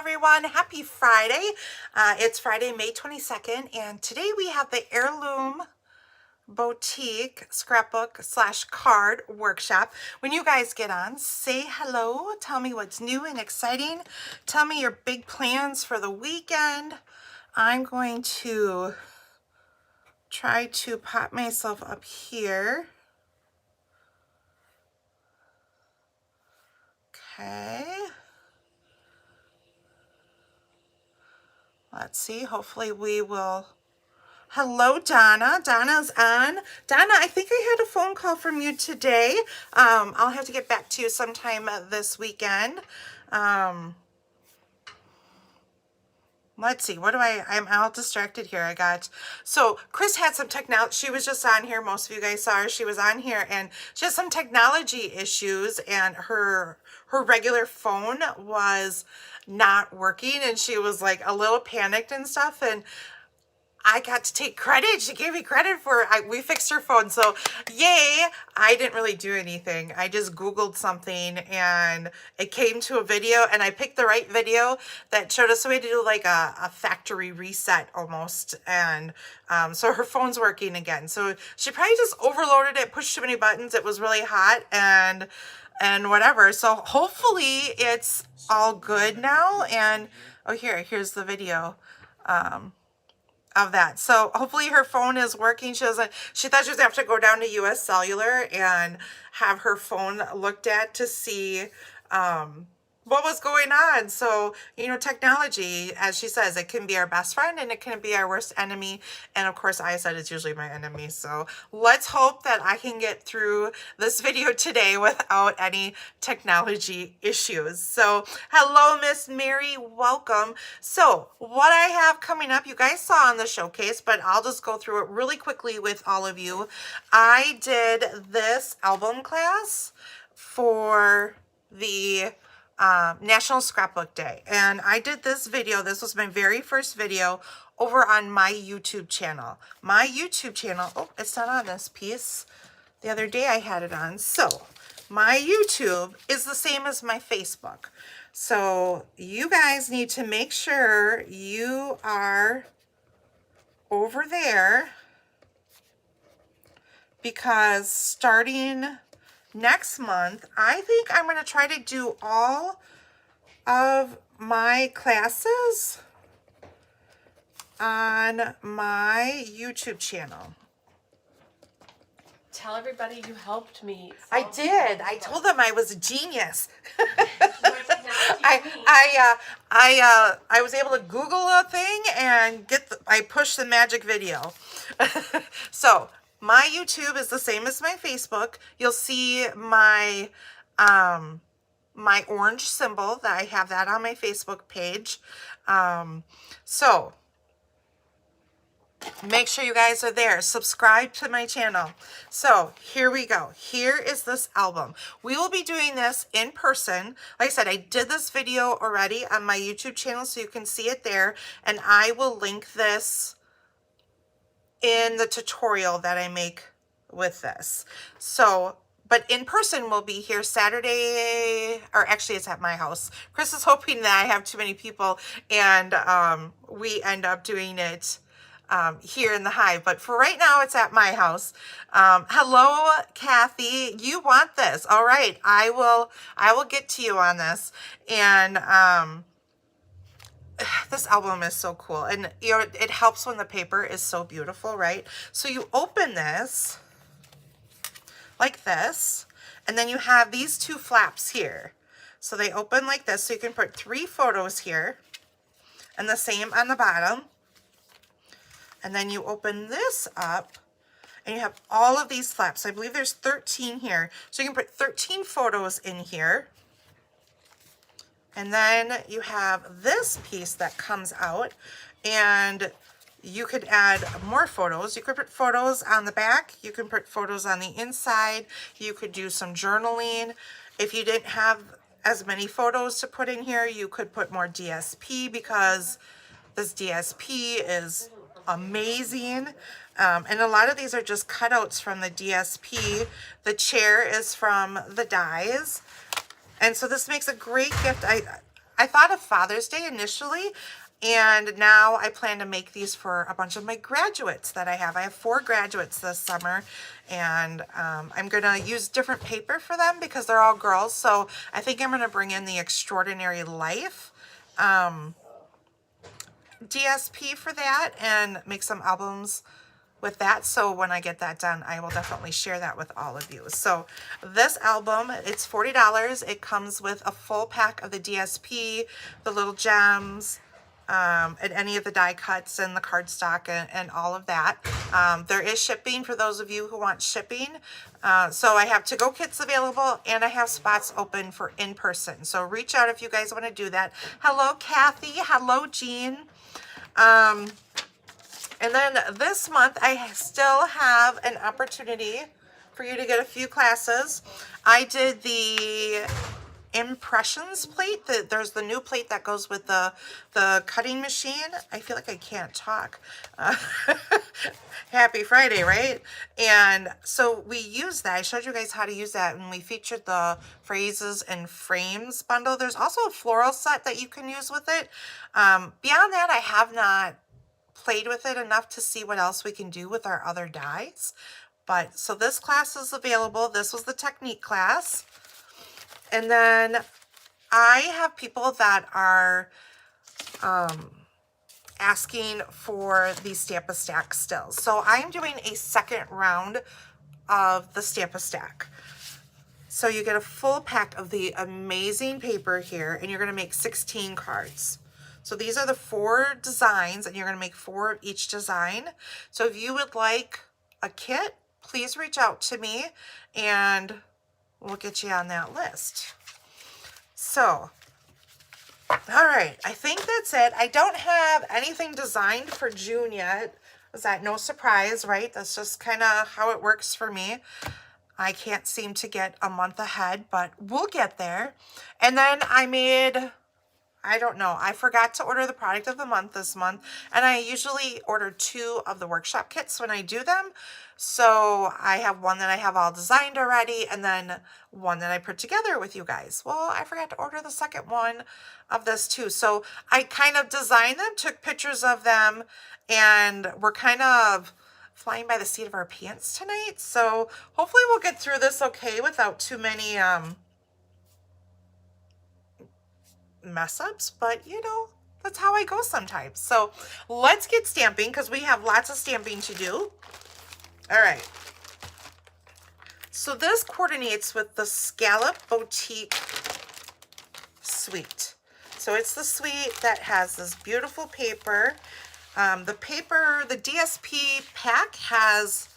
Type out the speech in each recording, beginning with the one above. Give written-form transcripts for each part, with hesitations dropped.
everyone. Happy Friday. It's Friday, May 22nd, and today we have the Heirloom Boutique Scrapbook / card workshop. When you guys get on, say hello. Tell me what's new and exciting. Tell me your big plans for the weekend. I'm going to try to pop myself up here. Okay. Let's see. Hopefully we will. Hello, Donna. Donna's on. Donna, I think I had a phone call from you today. I'll have to get back to you sometime this weekend. Let's see. I'm all distracted here. So Chris had some technology. She was just on here. Most of you guys saw her. She was on here and she has some technology issues and her regular phone was not working and she was like a little panicked and stuff, and I got to take credit. She gave me credit for we fixed her phone. So yay. I didn't really do anything. I just Googled something and it came to a video and I picked the right video that showed us a way to do like a factory reset almost. And so her phone's working again. So she probably just overloaded it, pushed too many buttons. It was really hot and whatever. So hopefully it's all good now. And oh, here's the video. Of that. So hopefully her phone is working. She thought she was gonna have to go down to US Cellular and have her phone looked at to see what was going on. So, you know, technology, as she says, it can be our best friend and it can be our worst enemy. And of course, I said it's usually my enemy. So let's hope that I can get through this video today without any technology issues. So hello, Miss Mary, welcome. So what I have coming up, you guys saw on the showcase, but I'll just go through it really quickly with all of you. I did this album class for the National Scrapbook Day, and I did this video. This was my very first video over on my YouTube channel. My YouTube channel, oh, it's not on this piece. The other day I had it on. So my YouTube is the same as my Facebook. So you guys need to make sure you are over there, because starting next month, I think I'm going to try to do all of my classes on my YouTube channel. Tell everybody you helped me. I did. I told them I was a genius. I was able to Google a thing and I pushed the magic video. So my YouTube is the same as my Facebook. You'll see my my orange symbol that I have that on my Facebook page. So make sure you guys are there. Subscribe to my channel. So here we go. Here is this album. We will be doing this in person. Like I said, I did this video already on my YouTube channel, so you can see it there. And I will link this in the tutorial that I make with this. So, but in person we'll be here Saturday, or actually it's at my house. Chris is hoping that I have too many people and we end up doing it here in the Hive, but for right now it's at my house. Hello, Kathy, you want this? All right, I will get to you on this. And this album is so cool, and you know, it helps when the paper is so beautiful, right? So you open this like this, and then you have these two flaps here. So they open like this, so you can put 3 photos here, and the same on the bottom. And then you open this up, and you have all of these flaps. I believe there's 13 here, so you can put 13 photos in here. And then you have this piece that comes out, and you could add more photos. You could put photos on the back. You can put photos on the inside. You could do some journaling. If you didn't have as many photos to put in here, you could put more DSP, because this DSP is amazing. And a lot of these are just cutouts from the DSP. The chair is from the dies. And so this makes a great gift. I thought of Father's Day initially, and now I plan to make these for a bunch of my graduates that I have. I have 4 graduates this summer, and I'm going to use different paper for them because they're all girls. So I think I'm going to bring in the Extraordinary Life DSP for that and make some albums with that. So when I get that done, I will definitely share that with all of you. So this album, it's $40. It comes with a full pack of the DSP, the little gems, and any of the die cuts and the cardstock and all of that. There is shipping for those of you who want shipping. So I have to-go kits available, and I have spots open for in-person. So reach out if you guys want to do that. Hello, Kathy. Hello, Jean. And then this month, I still have an opportunity for you to get a few classes. I did the impressions plate. There's the new plate that goes with the cutting machine. I feel like I can't talk. Happy Friday, right? And so we used that. I showed you guys how to use that, and we featured the phrases and frames bundle. There's also a floral set that you can use with it. Beyond that, I have not played with it enough to see what else we can do with our other dies. But so this class is available. This was the technique class. And then I have people that are asking for the Stamp-A-Stack still. So I'm doing a second round of the Stamp-A-Stack. So you get a full pack of the amazing paper here, and you're going to make 16 cards. So these are the 4 designs, and you're going to make 4 of each design. So if you would like a kit, please reach out to me, and we'll get you on that list. So, all right, I think that's it. I don't have anything designed for June yet. Is that no surprise, right? That's just kind of how it works for me. I can't seem to get a month ahead, but we'll get there. And then I don't know, I forgot to order the product of the month this month, and I usually order 2 of the workshop kits when I do them. So I have one that I have all designed already, and then one that I put together with you guys. Well, I forgot to order the second one of this too. So I kind of designed them, took pictures of them, and we're kind of flying by the seat of our pants tonight. So hopefully we'll get through this okay without too many mess ups, but you know, that's how I go sometimes. So let's get stamping because we have lots of stamping to do. All right. So this coordinates with the Scallop Boutique suite. So it's the suite that has this beautiful paper. The paper, the DSP pack has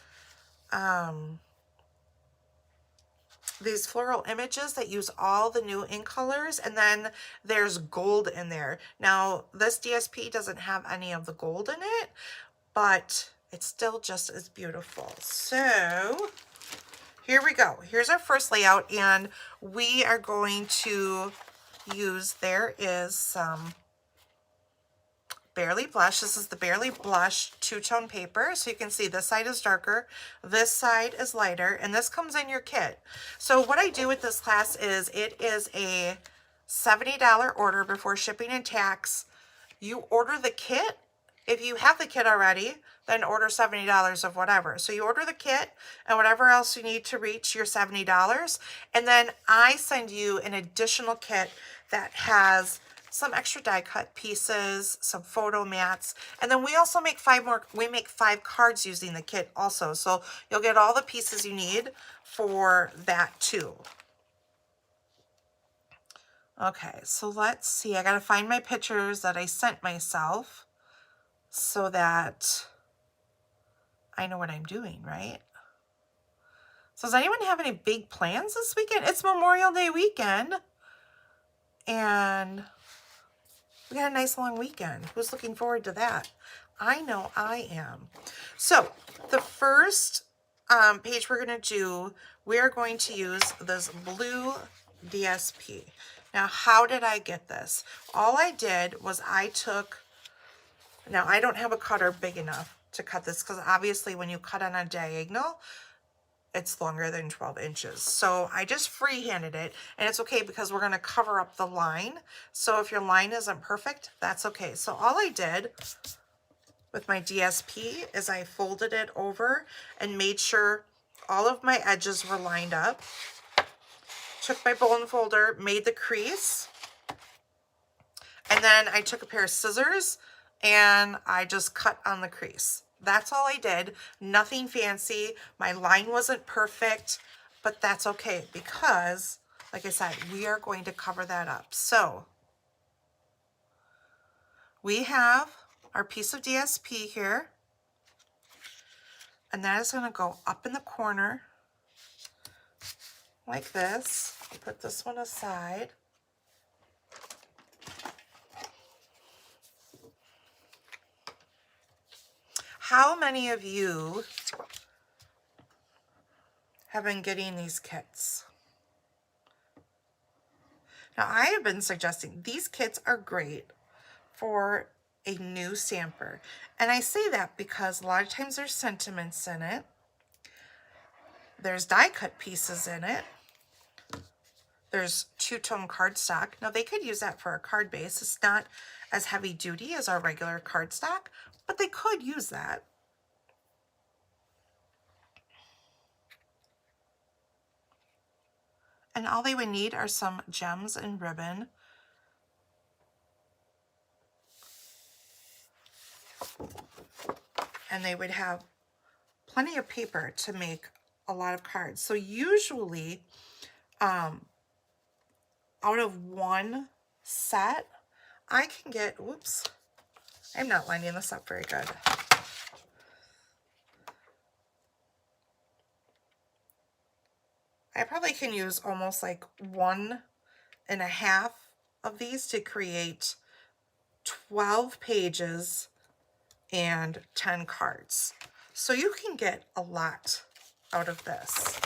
these floral images that use all the new ink colors, and then there's gold in there. Now, this DSP doesn't have any of the gold in it, but it's still just as beautiful. So here we go. Here's our first layout, and we are going to use, there is some Barely Blush. This is the Barely Blush two-tone paper. So you can see this side is darker, this side is lighter, and this comes in your kit. So what I do with this class is it is a $70 order before shipping and tax. You order the kit. If you have the kit already, then order $70 of whatever. So you order the kit and whatever else you need to reach your $70. And then I send you an additional kit that has some extra die cut pieces, some photo mats, and then we also make 5 more. We make 5 cards using the kit also. So you'll get all the pieces you need for that too. Okay, so let's see. I gotta find my pictures that I sent myself so that I know what I'm doing, right? So does anyone have any big plans this weekend? It's Memorial Day weekend, and we got a nice long weekend. Who's looking forward to that? I know I am. So the first page we're going to do, we're going to use this blue DSP. Now, how did I get this? All I did was I took, now I don't have a cutter big enough to cut this because obviously when you cut on a diagonal, it's longer than 12 inches. So I just freehanded it, and it's okay because we're gonna cover up the line. So if your line isn't perfect, that's okay. So all I did with my DSP is I folded it over and made sure all of my edges were lined up. Took my bone folder, made the crease, and then I took a pair of scissors and I just cut on the crease. That's all I did. Nothing fancy. My line wasn't perfect, but that's okay because, like I said, we are going to cover that up. So we have our piece of DSP here, and that is going to go up in the corner like this. I'll put this one aside. How many of you have been getting these kits? Now, I have been suggesting these kits are great for a new stamper. And I say that because a lot of times there's sentiments in it. There's die cut pieces in it. There's two-tone cardstock. Now, they could use that for a card base. It's not as heavy duty as our regular cardstock, but they could use that. And all they would need are some gems and ribbon. And they would have plenty of paper to make a lot of cards. So usually, out of one set, I can get, whoops, I'm not lining this up very good. I probably can use almost like 1.5 of these to create 12 pages and 10 cards. So you can get a lot out of this.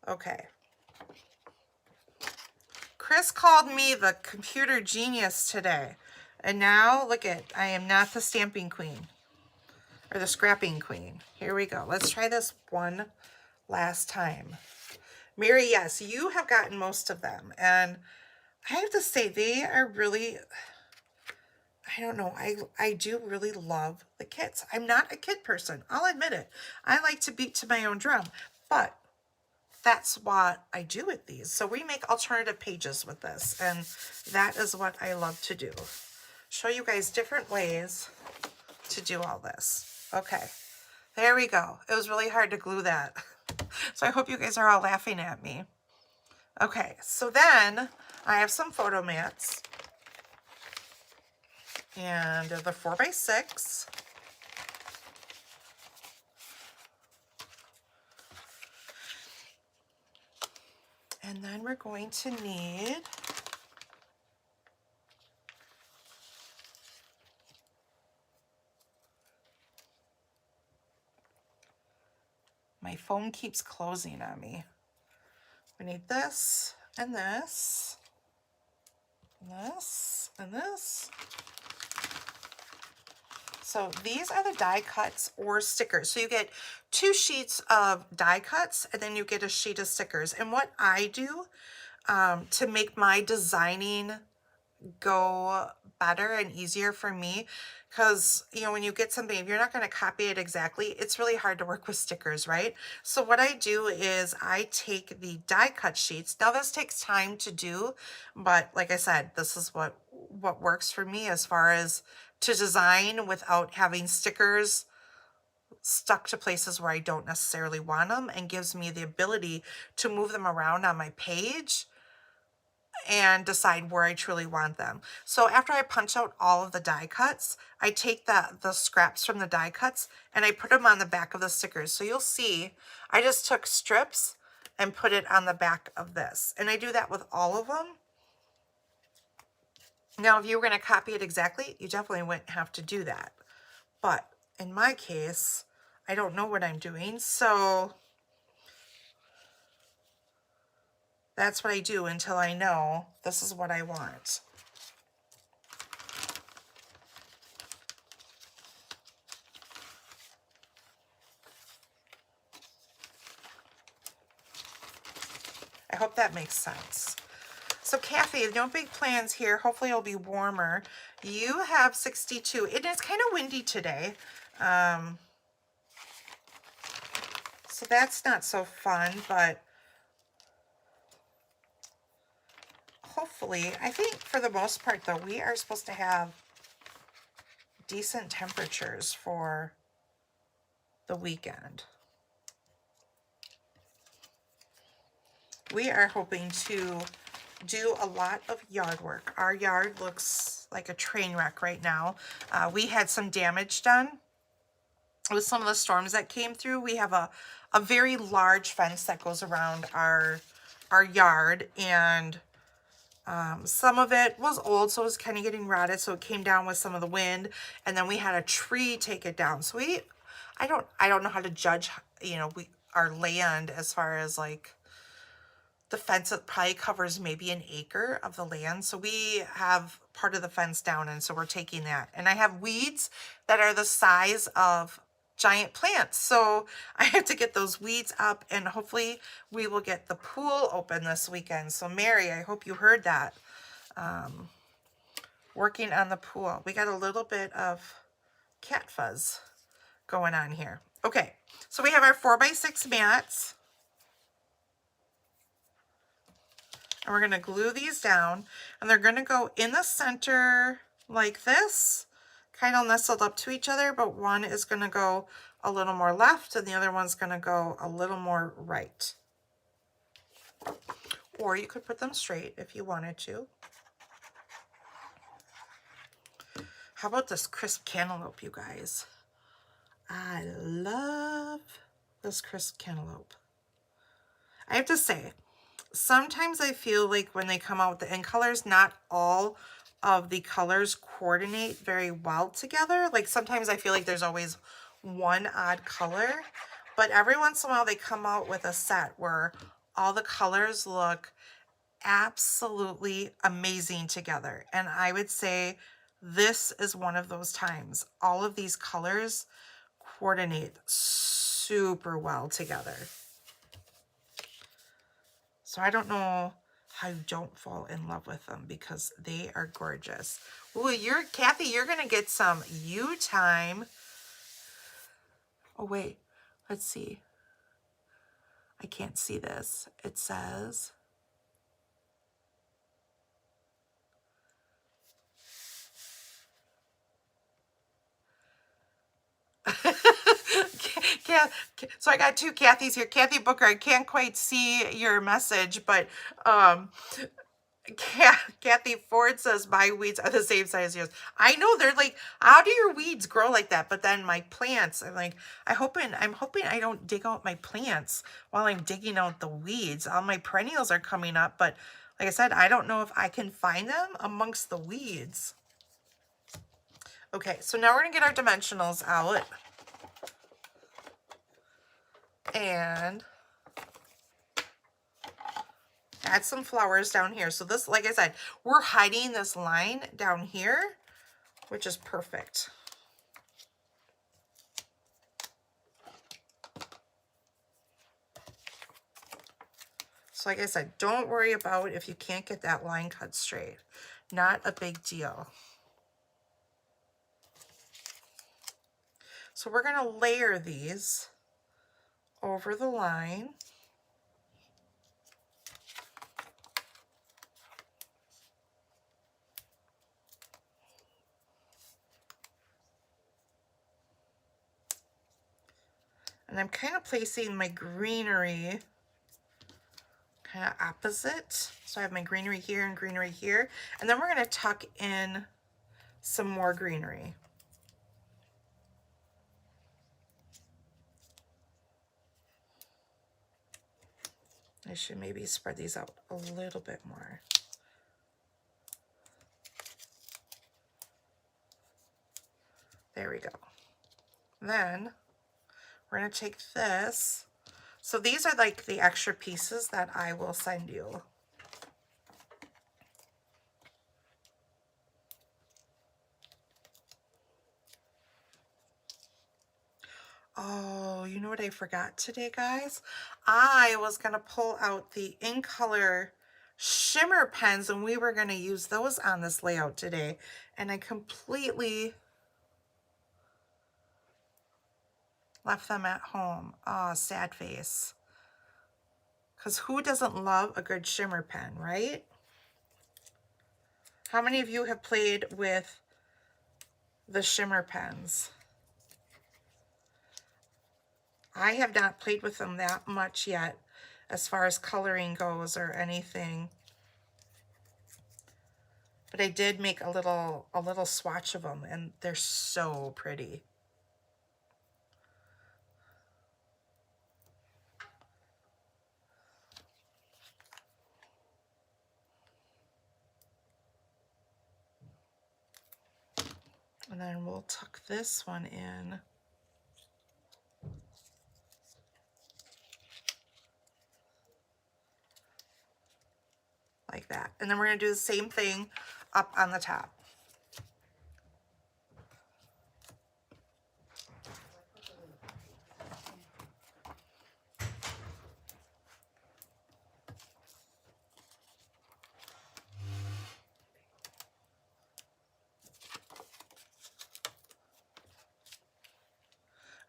Okay. Chris called me the computer genius today. And now, look at, I am not the stamping queen. Or the scrapping queen. Here we go. Let's try this one last time. Mary, yes, you have gotten most of them. And I have to say, they are really, I don't know, I do really love the kits. I'm not a kit person. I'll admit it. I like to beat to my own drum. But that's what I do with these. So we make alternative pages with this. And that is what I love to do. Show you guys different ways to do all this. Okay, there we go. It was really hard to glue that. So I hope you guys are all laughing at me. Okay, so then I have some photo mats. And they're the 4x6. And then we're going to need my phone keeps closing on me. We need this and this and this and this. So these are the die cuts or stickers. So you get 2 sheets of die cuts and then you get a sheet of stickers. And what I do to make my designing go better and easier for me, because you know, when you get something, if you're not going to copy it exactly, it's really hard to work with stickers, right? So what I do is I take the die cut sheets. Now this takes time to do, but like I said, this is what works for me as far as to design without having stickers stuck to places where I don't necessarily want them, and gives me the ability to move them around on my page and decide where I truly want them. So after I punch out all of the die cuts, I take the scraps from the die cuts and I put them on the back of the stickers. So you'll see I just took strips and put it on the back of this. And I do that with all of them. Now, if you were going to copy it exactly, you definitely wouldn't have to do that. But in my case, I don't know what I'm doing, so that's what I do until I know this is what I want. I hope that makes sense. So Kathy, no big plans here. Hopefully it'll be warmer. You have 62. It is kind of windy today. So that's not so fun, but hopefully, I think for the most part though, we are supposed to have decent temperatures for the weekend. We are hoping to do a lot of yard work. Our yard looks like a train wreck right now. We had some damage done with some of the storms that came through. We have a very large fence that goes around our yard, and some of it was old, so it was kind of getting rotted, so it came down with some of the wind, and then we had a tree take it down. So I don't know how to judge, you know, our land as far as like the fence. That probably covers maybe an acre of the land. So we have part of the fence down, and so we're taking that. And I have weeds that are the size of giant plants. So I have to get those weeds up, and hopefully we will get the pool open this weekend. So Mary, I hope you heard that. Working on the pool. We got a little bit of cat fuzz going on here. Okay, so we have our 4x6 mats. And we're going to glue these down, and they're going to go in the center like this, kind of nestled up to each other, but one is going to go a little more left and the other one's going to go a little more right. Or you could put them straight if you wanted to. How about this crisp cantaloupe, you guys? I love this crisp cantaloupe. I have to say, sometimes I feel like when they come out with the end colors, not all of the colors coordinate very well together. Like sometimes I feel like there's always one odd color, but every once in a while they come out with a set where all the colors look absolutely amazing together. And I would say this is one of those times. All of these colors coordinate super well together. So I don't know how you don't fall in love with them because they are gorgeous. Ooh, Kathy, you're going to get some you time. Oh, wait. Let's see. I can't see this. It says... So I got two Kathys here. Kathy Booker, I can't quite see your message, but Kathy Ford says my weeds are the same size as yours. I know, they're like, how do your weeds grow like that? But then my plants, I'm like, I'm hoping I don't dig out my plants while I'm digging out the weeds. All my perennials are coming up, but like I said, I don't know if I can find them amongst the weeds. Okay, so now we're gonna get our dimensionals out. And add some flowers down here. So this, like I said, we're hiding this line down here, which is perfect. So like I said, don't worry about if you can't get that line cut straight. Not a big deal. So we're going to layer these over the line. And I'm kind of placing my greenery kind of opposite. So I have my greenery here and greenery here. And then we're going to tuck in some more greenery. I should maybe spread these out a little bit more. There we go. Then we're going to take this. So these are like the extra pieces that I will send you. Oh, you know what I forgot today, guys? I was going to pull out the In Color shimmer pens, and we were going to use those on this layout today. And I completely left them at home. Oh, sad face. Because who doesn't love a good shimmer pen, right? How many of you have played with the shimmer pens? I have not played with them that much yet as far as coloring goes or anything. But I did make a little swatch of them, and they're so pretty. And then we'll tuck this one in. Like that. And then we're going to do the same thing up on the top.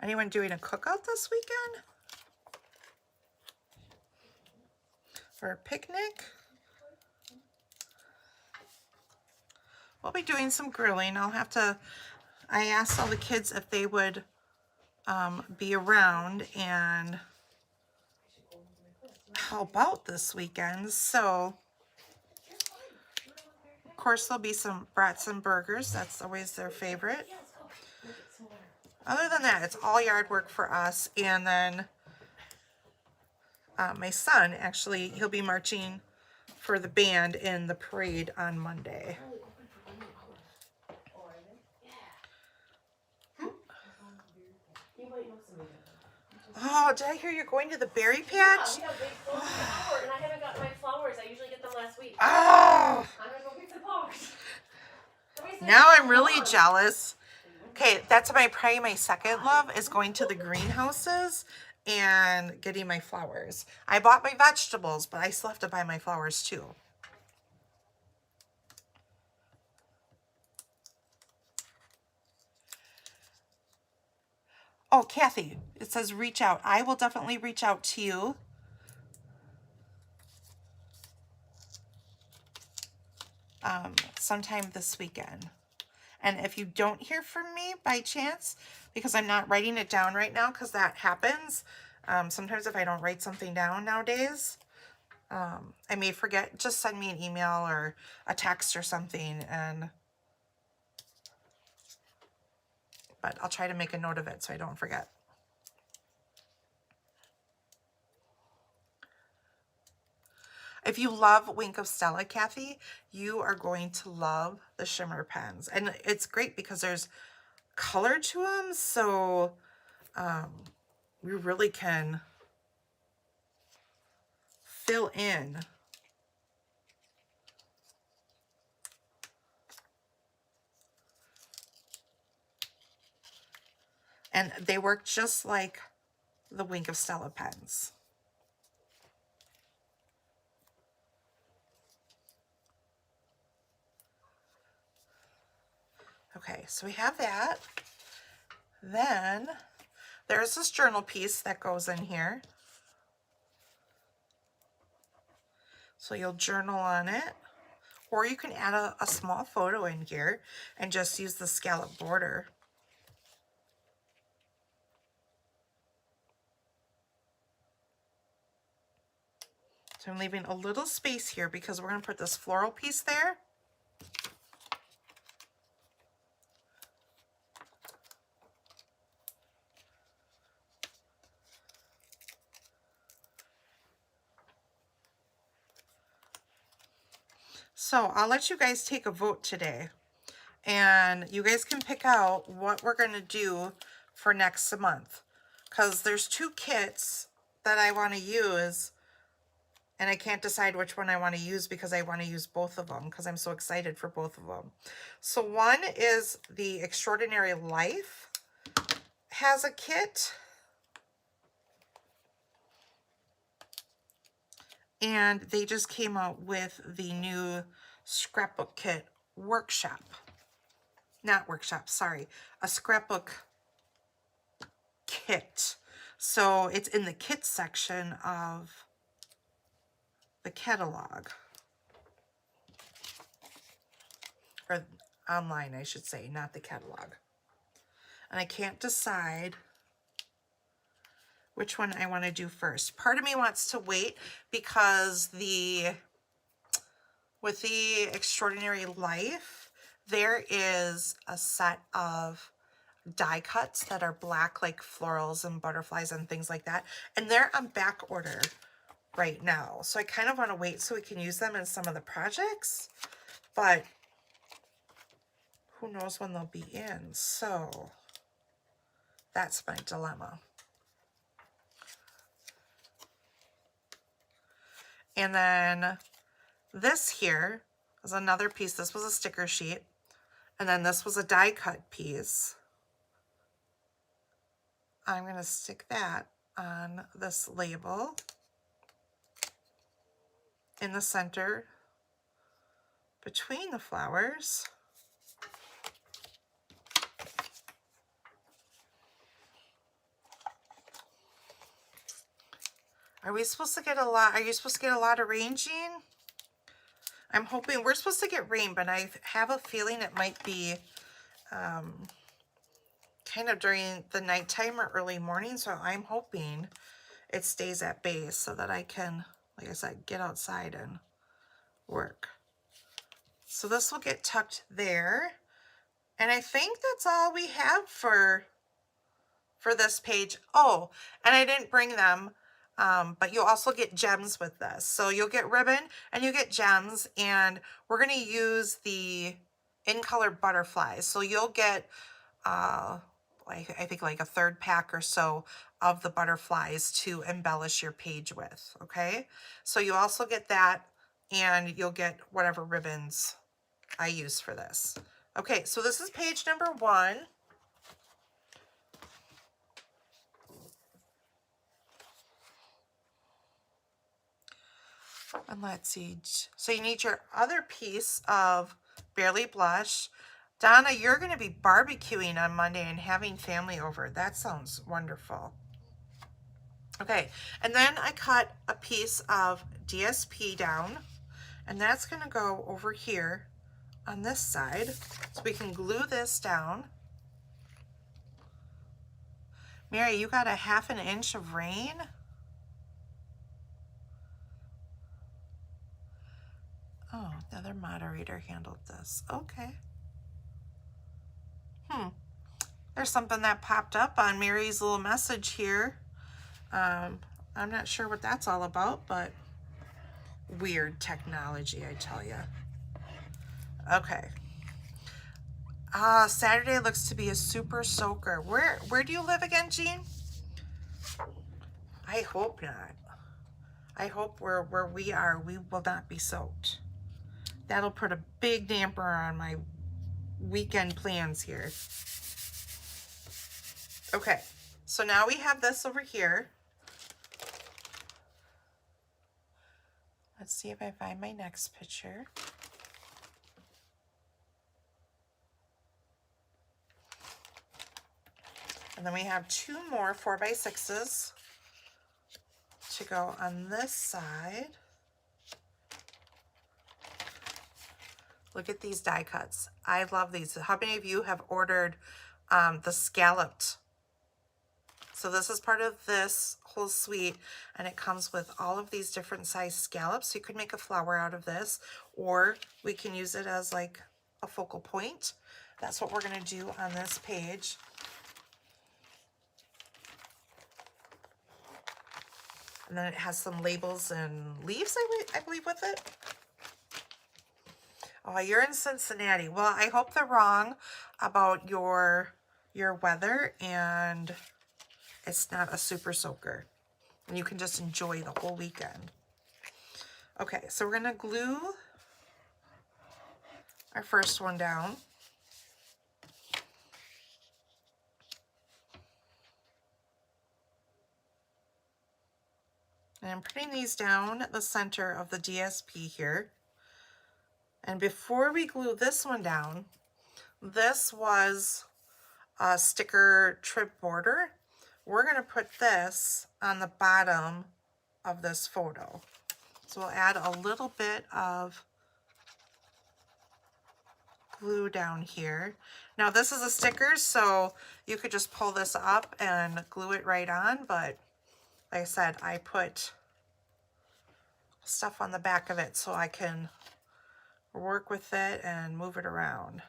Anyone doing a cookout this weekend? For a picnic? We'll be doing some grilling. I asked all the kids if they would be around and help out this weekend. So, of course, there'll be some brats and burgers. That's always their favorite. Other than that, it's all yard work for us. And then my son, actually, he'll be marching for the band in the parade on Monday. Oh, did I hear you're going to the berry patch? Yeah, they closed the door, and I haven't gotten my flowers. I usually get them last week. Oh! I'm gonna go get some flowers. Now I'm really jealous. Okay, that's probably my second love is going to the greenhouses and getting my flowers. I bought my vegetables, but I still have to buy my flowers too. Oh, Kathy, it says reach out. I will definitely reach out to you. Sometime this weekend. And if you don't hear from me by chance, because I'm not writing it down right now, because that happens, sometimes if I don't write something down nowadays, I may forget. Just send me an email or a text or something, but I'll try to make a note of it so I don't forget. If you love Wink of Stella, Kathy, you are going to love the shimmer pens. And it's great because there's color to them, so we really can fill in. And they work just like the Wink of Stella pens. Okay, so we have that. Then there's this journal piece that goes in here. So you'll journal on it, or you can add a small photo in here and just use the scallop border. So I'm leaving a little space here because we're going to put this floral piece there. So I'll let you guys take a vote today, and you guys can pick out what we're going to do for next month, because there's two kits that I want to use, and I can't decide which one I want to use because I want to use both of them because I'm so excited for both of them. So one is the Extraordinary Life has a kit. And they just came out with the new scrapbook kit workshop. Not workshop, sorry. A scrapbook kit. So it's in the kit section of the catalog. Or online, I should say, not the catalog. And I can't decide which one I want to do first. Part of me wants to wait because with the Extraordinary Life, there is a set of die cuts that are black, like florals and butterflies and things like that. And they're on back order right now. So I kind of want to wait so we can use them in some of the projects. But who knows when they'll be in. So that's my dilemma. And then this here is another piece. This was a sticker sheet. And then this was a die cut piece. I'm going to stick that on this label in the center between the flowers. Are we supposed to get a lot? Are you supposed to get a lot of rain, Jean? I'm hoping we're supposed to get rain, but I have a feeling it might be kind of during the nighttime or early morning. So I'm hoping it stays at base so that I can, like I said, get outside and work. So this will get tucked there. And I think that's all we have for this page. Oh, and I didn't bring them. But you'll also get gems with this. So you'll get ribbon and you get gems, and we're going to use the in color butterflies. So you'll get, I think like a third pack or so of the butterflies to embellish your page with. Okay. So you also get that, and you'll get whatever ribbons I use for this. Okay. So this is page number 1. And let's see. So you need your other piece of Barely Blush. Donna, you're going to be barbecuing on Monday and having family over. That sounds wonderful. Okay. And then I cut a piece of DSP down, and that's going to go over here on this side. So we can glue this down. Mary, you got a 1/2 inch of rain? Oh, another moderator handled this. Okay. There's something that popped up on Mary's little message here. I'm not sure what that's all about, but weird technology, I tell you. Okay. Saturday looks to be a super soaker. Where do you live again, Jean? I hope not. I hope where we are, we will not be soaked. That'll put a big damper on my weekend plans here. Okay, so now we have this over here. Let's see if I find my next picture. And then we have 2 more 4x6s to go on this side. Look at these die cuts. I love these. How many of you have ordered the scalloped? So this is part of this whole suite, and it comes with all of these different size scallops. So you could make a flower out of this, or we can use it as like a focal point. That's what we're going to do on this page. And then it has some labels and leaves, I believe, with it. Oh, you're in Cincinnati. Well, I hope they're wrong about your weather, and it's not a super soaker. And you can just enjoy the whole weekend. Okay, so we're going to glue our first one down. And I'm putting these down the center of the DSP here. And before we glue this one down, this was a sticker trip border. We're going to put this on the bottom of this photo. So we'll add a little bit of glue down here. Now this is a sticker, so you could just pull this up and glue it right on, but like I said, I put stuff on the back of it so I can work with it and move it around.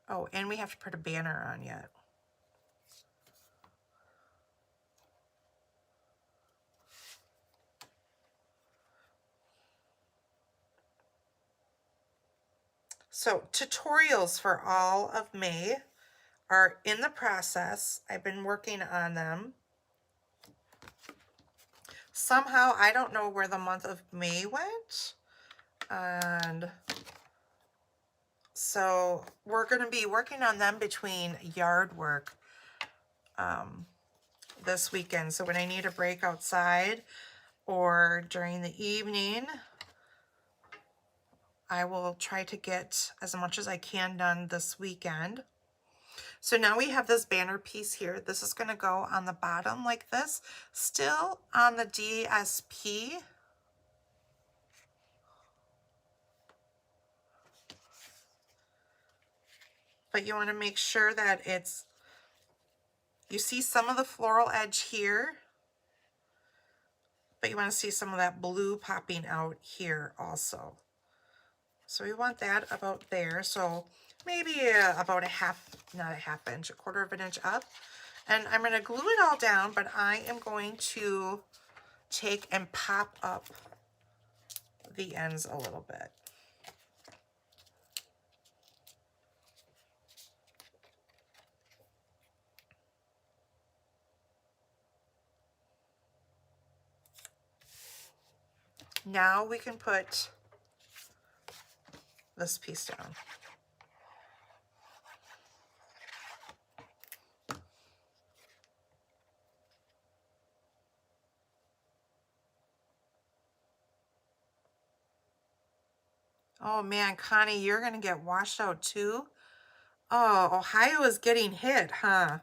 Oh, and we have to put a banner on yet. So tutorials for all of May are in the process. I've been working on them. Somehow, I don't know where the month of May went. And so we're going to be working on them between yard work this weekend. So when I need a break outside or during the evening, I will try to get as much as I can done this weekend. So now we have this banner piece here. This is going to go on the bottom like this, still on the DSP. But you want to make sure that it's, you see some of the floral edge here, but you want to see some of that blue popping out here also. So we want that about there. So maybe about a half, not a half inch, a quarter of an inch up. And I'm going to glue it all down, but I am going to take and pop up the ends a little bit. Now we can put this piece down. Oh man, Connie, you're gonna get washed out too? Oh, Ohio is getting hit, huh?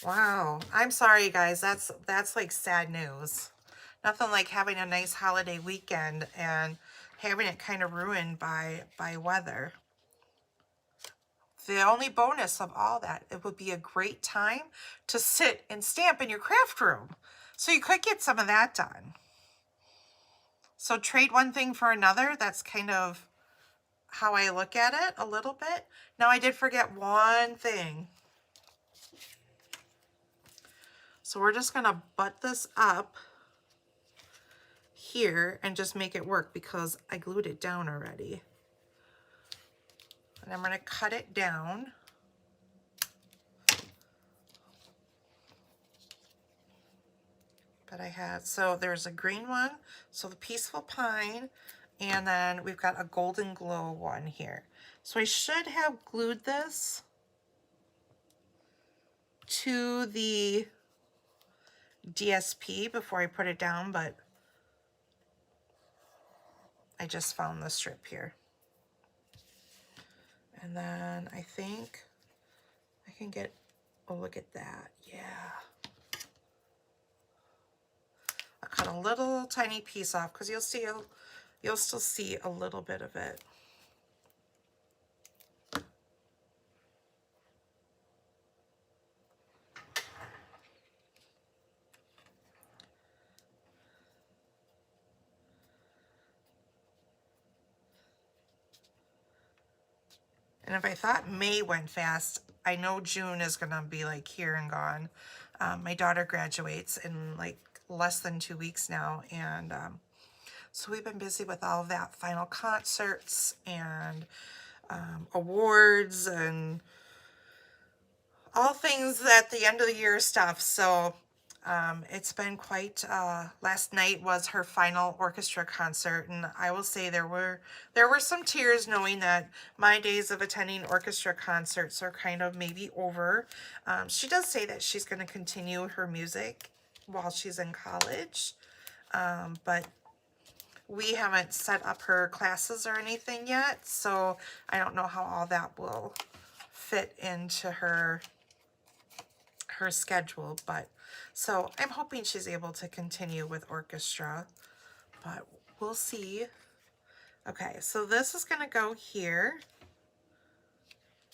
Wow. I'm sorry guys, that's like sad news. Nothing like having a nice holiday weekend and having it kind of ruined by weather. The only bonus of all that, it would be a great time to sit and stamp in your craft room. So you could get some of that done. So trade one thing for another. That's kind of how I look at it a little bit. Now I did forget one thing. So we're just gonna butt this up here and just make it work because I glued it down already. And I'm gonna cut it down. But I had, so there's a green one, so the Peaceful Pine, and then we've got a Golden Glow one here. So I should have glued this to the DSP before I put it down, but I just found the strip here. And then I think I can get, oh, look at that. Yeah. I cut a little tiny piece off because you'll still see a little bit of it. And if I thought May went fast, I know June is gonna be like here and gone. My daughter graduates in like less than 2 weeks now, and so we've been busy with all of that, final concerts and awards and all things at the end of the year stuff. So It's been quite, last night was her final orchestra concert, and I will say there were some tears knowing that my days of attending orchestra concerts are kind of maybe over. She does say that she's going to continue her music while she's in college, but we haven't set up her classes or anything yet, so I don't know how all that will fit into her schedule, but so I'm hoping she's able to continue with orchestra, but we'll see. Okay, so this is going to go here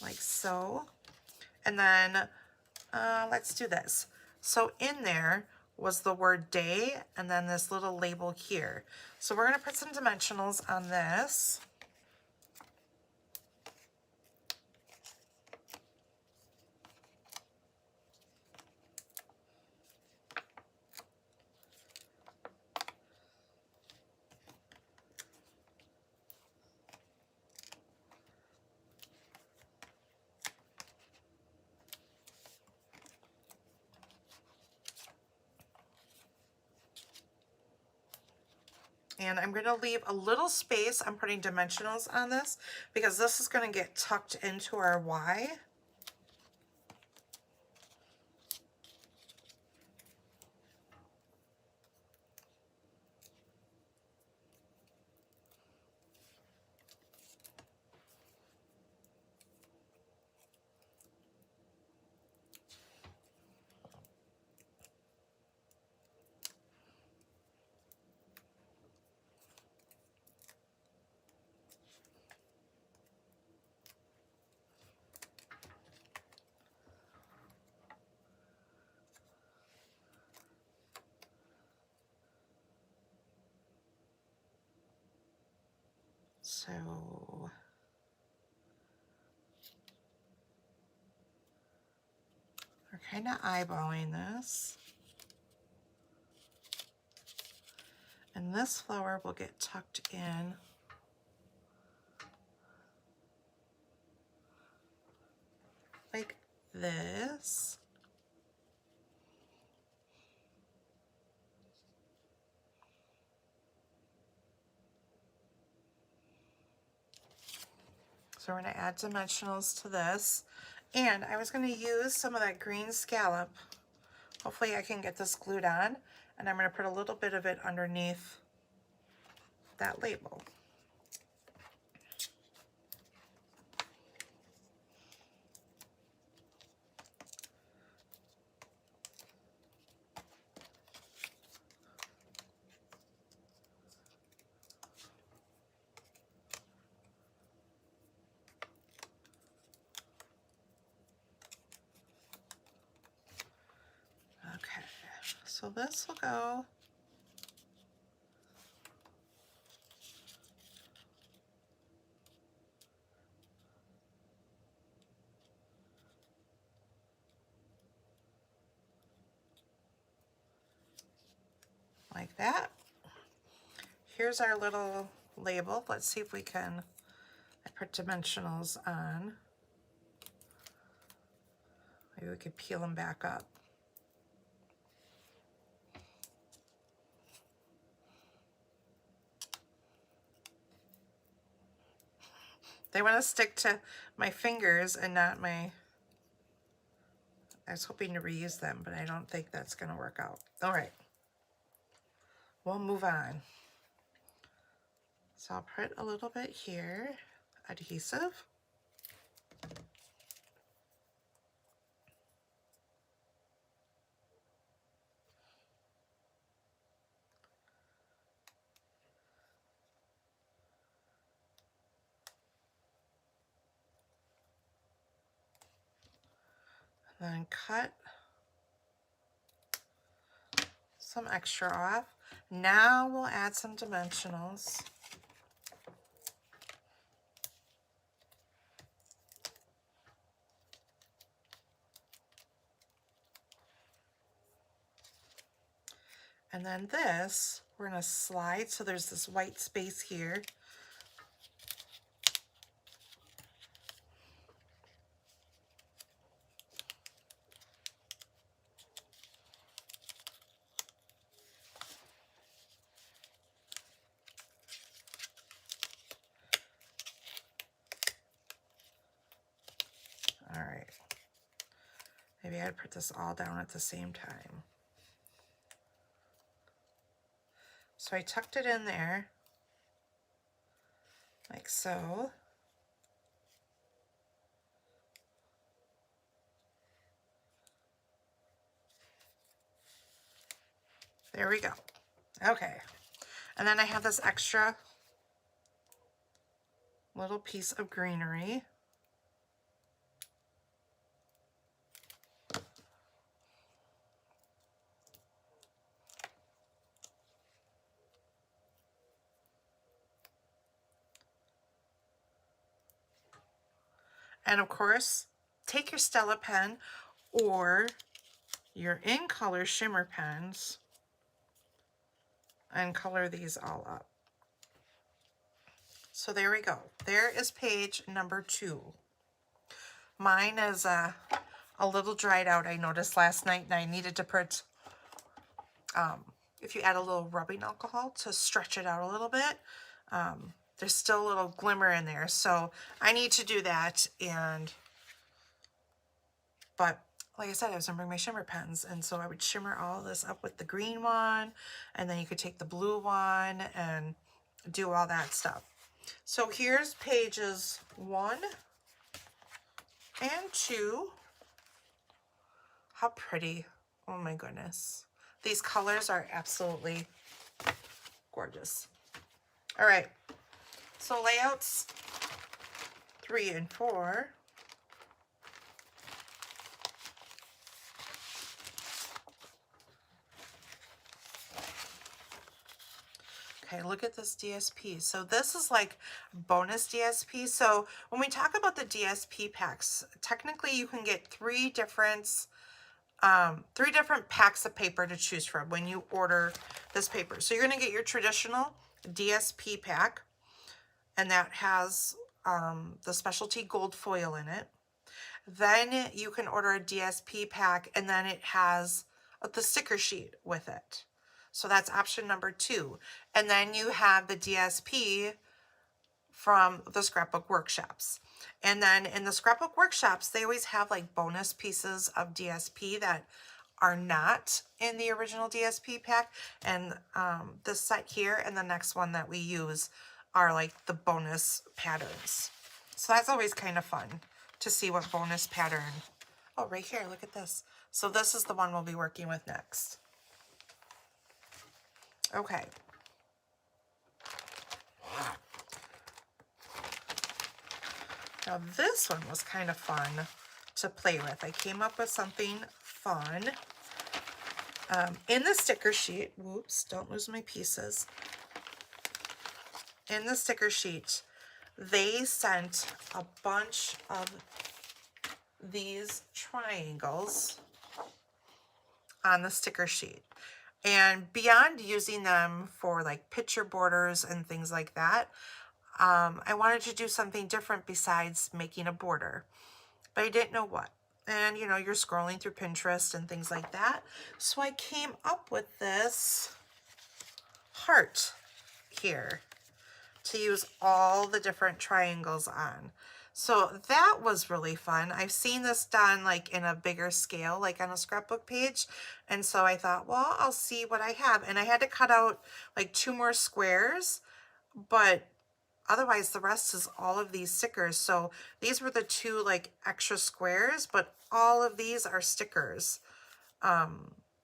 like so, and then let's do this. So in there was the word day and then this little label here. So we're going to put some dimensionals on this. And I'm going to leave a little space. I'm putting dimensionals on this because this is going to get tucked into our Y. So we're kind of eyeballing this. And this flower will get tucked in like this. So we're going to add dimensionals to this. And I was going to use some of that green scallop. Hopefully I can get this glued on. And I'm going to put a little bit of it underneath that label. Okay, so this will go like that. Here's our little label. Let's see if we can, I put dimensionals on. Maybe we could peel them back up. They want to stick to my fingers and not my, I was hoping to reuse them, but I don't think that's going to work out. All right, we'll move on. So I'll put a little bit here, adhesive. And then cut some extra off. Now we'll add some dimensionals. And then this, we're going to slide, so there's this white space here. Maybe I'd put this all down at the same time. So I tucked it in there, like so. There we go. Okay. And then I have this extra little piece of greenery. And of course, take your Stella pen or your in color shimmer pens and color these all up. So there we go. There is page number 2. Mine is a little dried out, I noticed last night, and I needed to put, if you add a little rubbing alcohol to stretch it out a little bit, there's still a little glimmer in there. So I need to do that, but like I said, I was gonna bring my shimmer pens, and so I would shimmer all this up with the green one, and then you could take the blue one and do all that stuff. So here's pages 1 and 2. How pretty. Oh my goodness. These colors are absolutely gorgeous. All right. So layouts 3 and 4. Okay, look at this DSP. So this is like bonus DSP. So when we talk about the DSP packs, technically you can get three different packs of paper to choose from when you order this paper. So you're going to get your traditional DSP pack, and that has the specialty gold foil in it. Then you can order a DSP pack, and then it has the sticker sheet with it. So that's option number 2. And then you have the DSP from the Scrapbook workshops. And then in the Scrapbook workshops, they always have like bonus pieces of DSP that are not in the original DSP pack. And this set here and the next one that we use are like the bonus patterns. So that's always kind of fun to see what bonus pattern. Oh, right here, look at this. So this is the one we'll be working with next. Okay. Now this one was kind of fun to play with. I came up with something fun. In the sticker sheet, whoops, don't lose my pieces. In the sticker sheet, they sent a bunch of these triangles on the sticker sheet. And beyond using them for like picture borders and things like that, I wanted to do something different besides making a border, but I didn't know what. And you know, you're scrolling through Pinterest and things like that. So I came up with this heart here to use all the different triangles on. So that was really fun. I've seen this done like in a bigger scale, like on a scrapbook page. And so I thought, well, I'll see what I have. And I had to cut out like 2 more squares, but otherwise the rest is all of these stickers. So these were the 2 like extra squares, but all of these are stickers.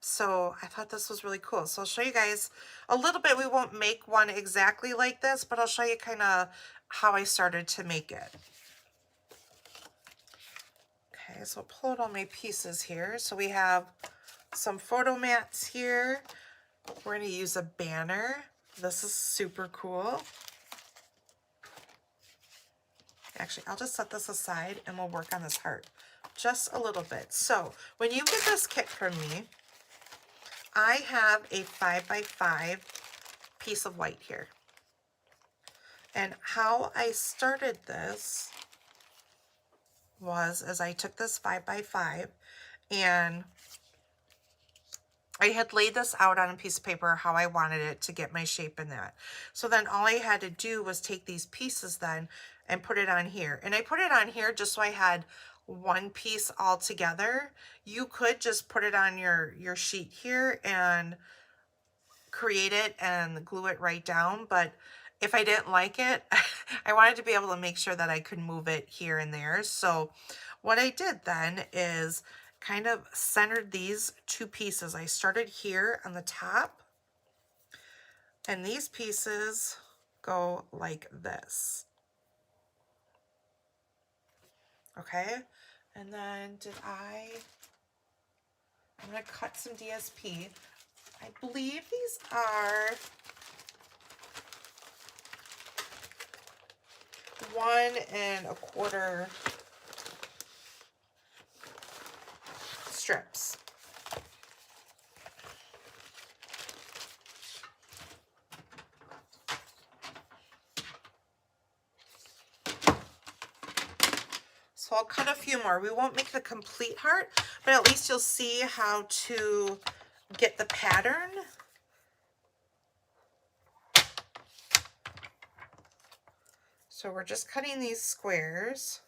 So I thought this was really cool. So I'll show you guys a little bit. We won't make one exactly like this, but I'll show you kind of how I started to make it. Okay, so I'll pull out all my pieces here. So we have some photo mats here. We're going to use a banner. This is super cool. Actually, I'll just set this aside and we'll work on this heart just a little bit. So when you get this kit from me, I have a 5x5 piece of white here. And how I started this was as I took this 5x5 and I had laid this out on a piece of paper how I wanted it to get my shape in that. So then all I had to do was take these pieces then and put it on here. And I put it on here just so I had one piece all together, you could just put it on your sheet here and create it and glue it right down. But if I didn't like it, I wanted to be able to make sure that I could move it here and there. So what I did then is kind of centered these two pieces. I started here on the top, and these pieces go like this. Okay, and then I'm gonna cut some DSP. I believe these are 1¼ strips. So I'll cut a few more. We won't make the complete heart, but at least you'll see how to get the pattern. So we're just cutting these squares.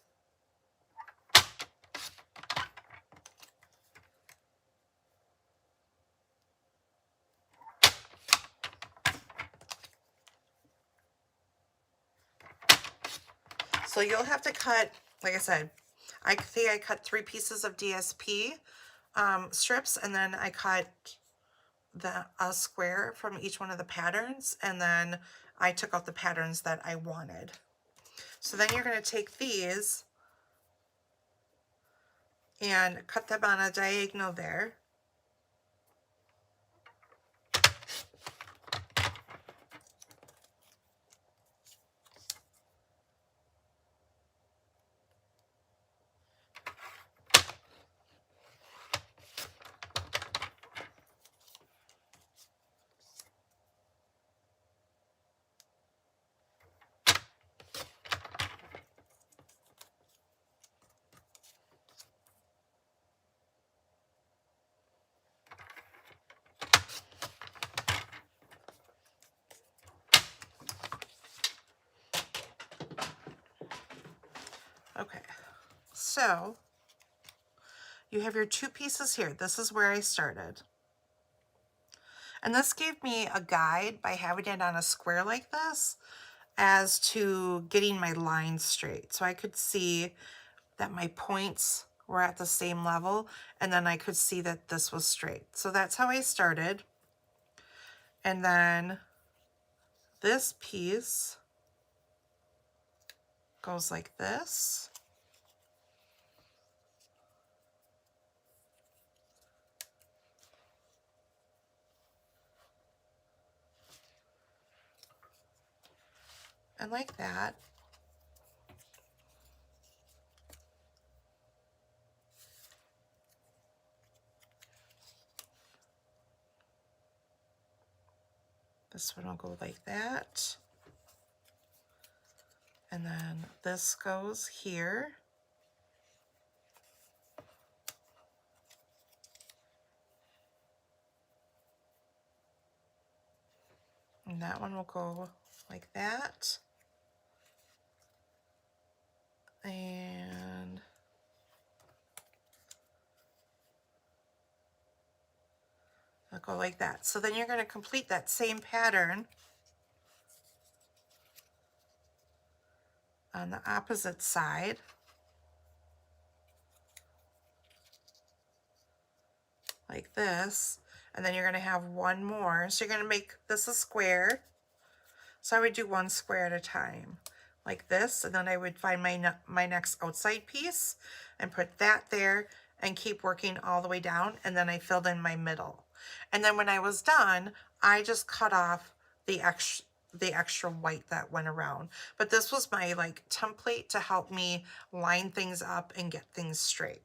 So you'll have to cut, like I said, I think I cut 3 pieces of DSP strips, and then I cut a square from each one of the patterns, and then I took out the patterns that I wanted. So then you're going to take these and cut them on a diagonal there. Okay, so you have your 2 pieces here. This is where I started. And this gave me a guide by having it on a square like this as to getting my lines straight. So I could see that my points were at the same level, and then I could see that this was straight. So that's how I started. And then this piece goes like this. And like that. This one will go like that. And then this goes here. And that one will go like that. And I'll go like that. So then you're going to complete that same pattern on the opposite side. Like this. And then you're going to have one more. So you're going to make this a square. So I would do one square at a time, like this, and then I would find my next outside piece and put that there and keep working all the way down, and then I filled in my middle. And then when I was done, I just cut off the extra white that went around. But this was my like template to help me line things up and get things straight.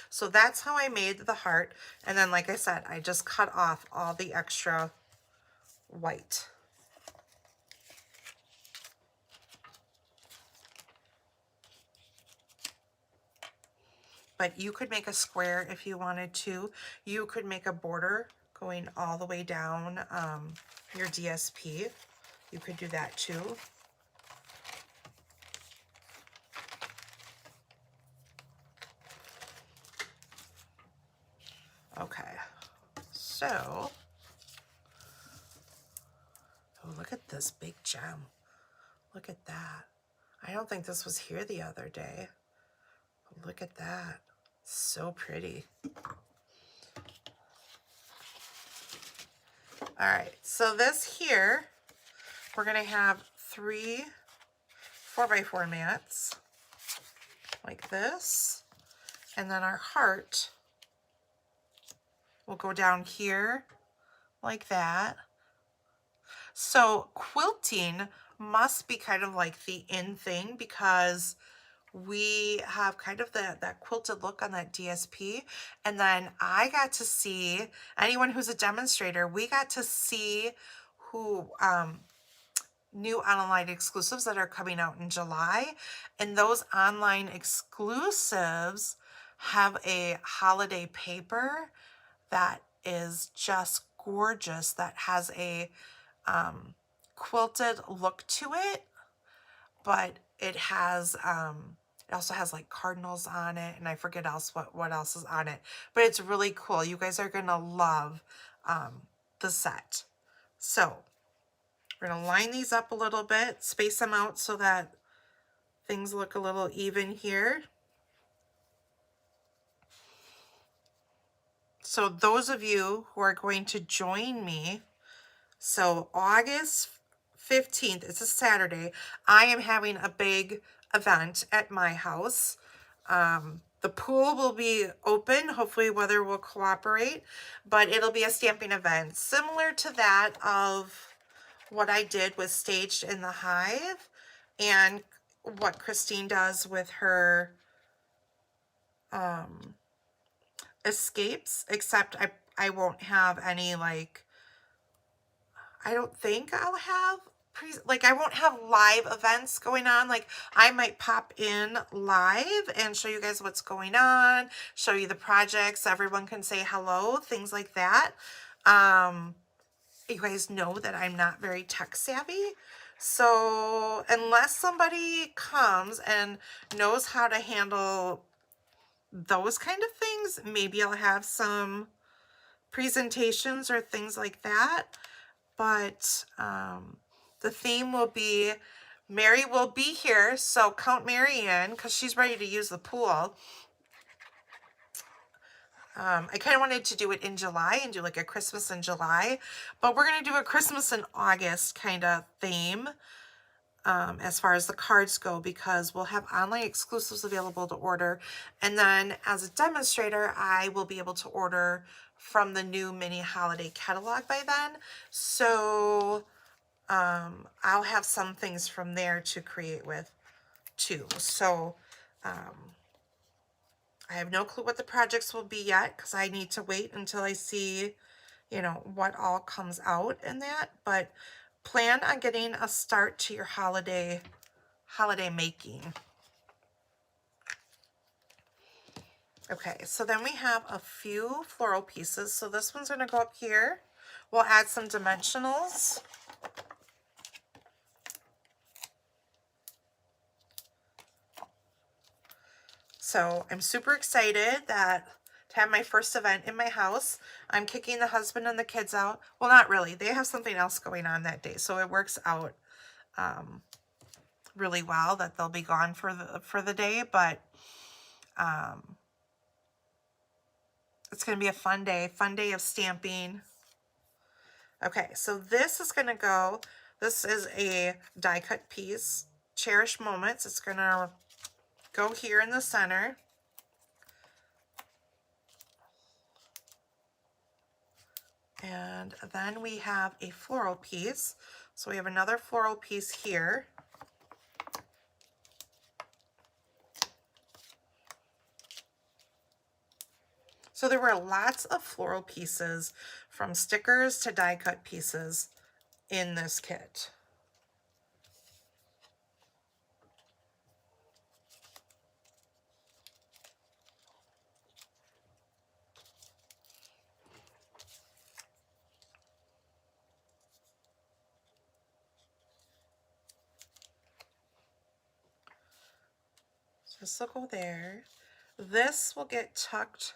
So that's how I made the heart. And then, like I said, I just cut off all the extra white. But you could make a square if you wanted to. You could make a border going all the way down your DSP. You could do that too. Okay, so, oh, look at this big gem. Look at that. I don't think this was here the other day. Look at that. So pretty. All right, so this here, we're gonna have 3 4x4 mats like this, and then our heart will go down here like that. So quilting must be kind of like the in thing because we have kind of that quilted look on that DSP. And then I got to see, anyone who's a demonstrator, we got to see who new online exclusives that are coming out in July. And those online exclusives have a holiday paper that is just gorgeous, that has a quilted look to it, but it has it also has like cardinals on it, and I forget what else is on it, but it's really cool. You guys are gonna love the set. So we're gonna line these up a little bit, space them out so that things look a little even here. So those of you who are going to join me, so August 15th, it's a Saturday, I am having a big event at my house. The pool will be open. Hopefully weather will cooperate, but it'll be a stamping event similar to that of what I did with Staged in the Hive and what Christine does with her escapes, except I won't have any, like, I don't think I'll have I won't have live events going on. Like, I might pop in live and show you guys what's going on, show you the projects, everyone can say hello, things like that. You guys know that I'm not very tech savvy. So unless somebody comes and knows how to handle those kind of things, maybe I'll have some presentations or things like that. But the theme will be, Mary will be here, so count Mary in because she's ready to use the pool. I kind of wanted to do it in July and do like a Christmas in July, but we're going to do a Christmas in August kind of theme as far as the cards go, because we'll have online exclusives available to order. And then as a demonstrator, I will be able to order from the new mini holiday catalog by then. So I'll have some things from there to create with too. So I have no clue what the projects will be yet because I need to wait until I see, you know, what all comes out in that. But plan on getting a start to your holiday making. Okay, so then we have a few floral pieces. So this one's going to go up here. We'll add some dimensionals. So I'm super excited to have my first event in my house. I'm kicking the husband and the kids out. Well, not really. They have something else going on that day, so it works out really well that they'll be gone for the day. But it's going to be a fun day of stamping. Okay, so this is going to go. This is a die cut piece, Cherish Moments. It's going to go here in the center. And then we have a floral piece. So we have another floral piece here. So there were lots of floral pieces, from stickers to die cut pieces in this kit. So this will go there. This will get tucked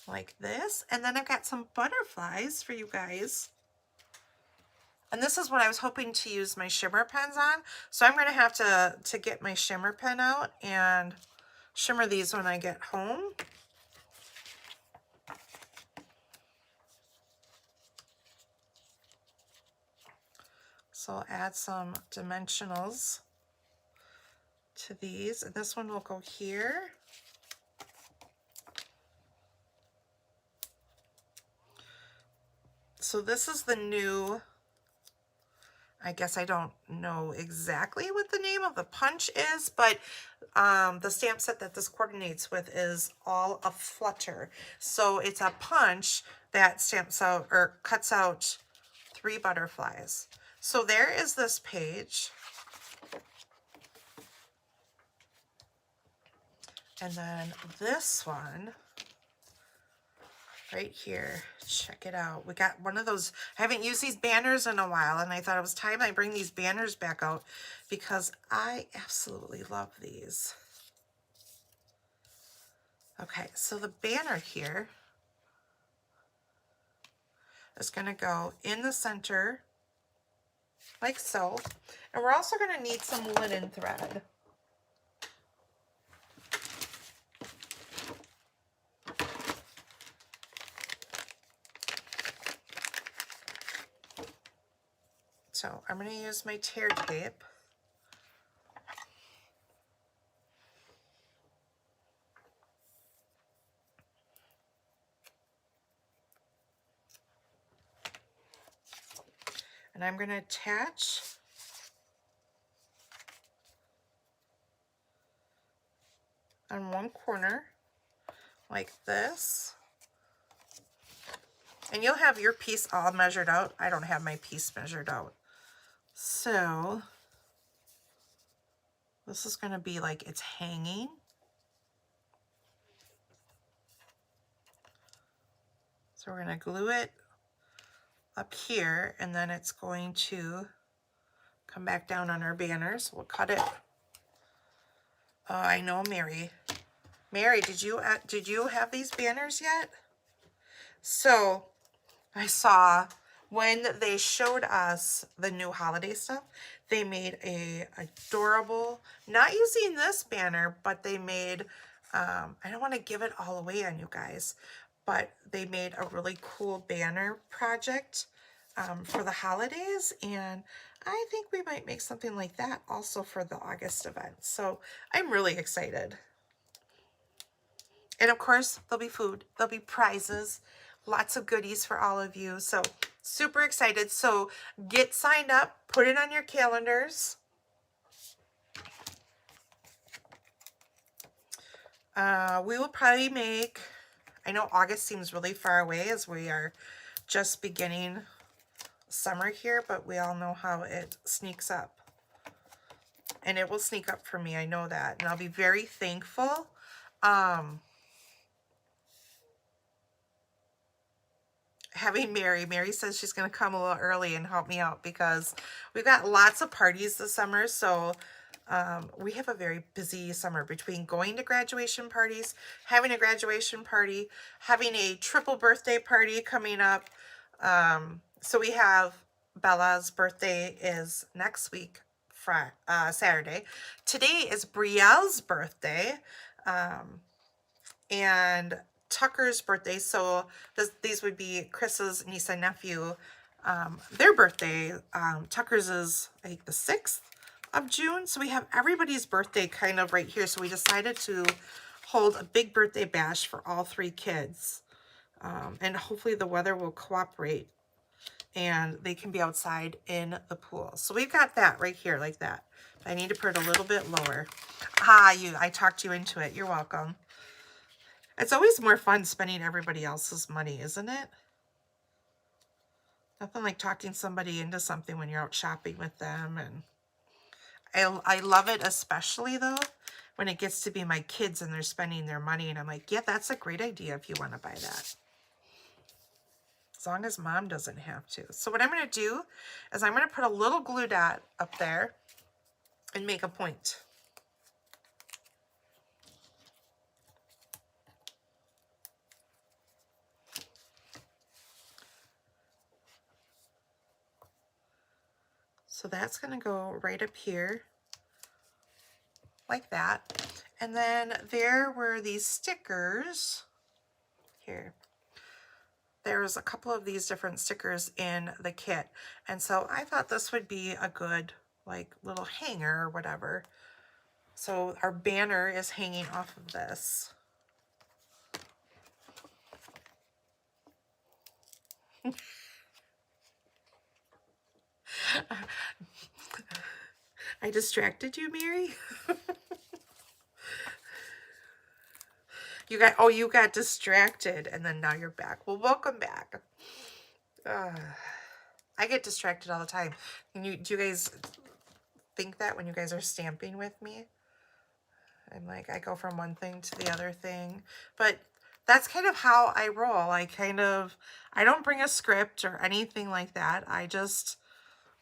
like this. And then I've got some butterflies for you guys. And this is what I was hoping to use my shimmer pens on. So I'm going to have to get my shimmer pen out and shimmer these when I get home. So I'll add some dimensionals to these. And this one will go here. So this is the new, I guess I don't know exactly what the name of the punch is, but the stamp set that this coordinates with is all a flutter. So it's a punch that stamps out or cuts out 3 butterflies. So there is this page. And then this one right here, check it out. We got one of those, I haven't used these banners in a while, and I thought it was time I bring these banners back out because I absolutely love these. Okay, so the banner here is going to go in the center like so. And we're also going to need some linen thread. So I'm going to use my tear tape. And I'm going to attach on one corner like this. And you'll have your piece all measured out. I don't have my piece measured out. So this is going to be like it's hanging. So we're going to glue it up here, and then it's going to come back down on our banners. We'll cut it. Oh, I know, Mary. Mary, did you have these banners yet? So I saw when they showed us the new holiday stuff, they made a adorable, not using this banner, but they made, I don't want to give it all away on you guys, but they made a really cool banner project for the holidays, and I think we might make something like that also for the August event. So I'm really excited. And of course, there'll be food, there'll be prizes, lots of goodies for all of you. So super excited. So get signed up, put it on your calendars. We will probably make, I know August seems really far away as we are just beginning summer here, but we all know how it sneaks up. And it will sneak up for me, I know that. And I'll be very thankful. Having Mary says she's going to come a little early and help me out because we've got lots of parties this summer. So we have a very busy summer between going to graduation parties, having a graduation party, having a triple birthday party coming up. So we have Bella's birthday is next week, Saturday. Today is Brielle's birthday. And Tucker's birthday, so these would be Chris's niece and nephew, their birthday. Tucker's is, I think, the 6th of June, so we have everybody's birthday kind of right here, so we decided to hold a big birthday bash for all 3 kids, and hopefully the weather will cooperate, and they can be outside in the pool. So we've got that right here, like that. I need to put it a little bit lower. I talked you into it. You're welcome. It's always more fun spending everybody else's money, isn't it? Nothing like talking somebody into something when you're out shopping with them. And I love it, especially though, when it gets to be my kids and they're spending their money. And I'm like, yeah, that's a great idea if you want to buy that. As long as mom doesn't have to. So what I'm going to do is I'm going to put a little glue dot up there and make a point. So that's going to go right up here like that. And then there were these stickers here. There's a couple of these different stickers in the kit. And so I thought this would be a good like little hanger or whatever. So our banner is hanging off of this. I distracted you, Mary? You got distracted and then now you're back. Well, welcome back. I get distracted all the time. Do you guys think that when you guys are stamping with me? I'm like, I go from one thing to the other thing. But that's kind of how I roll. I don't bring a script or anything like that.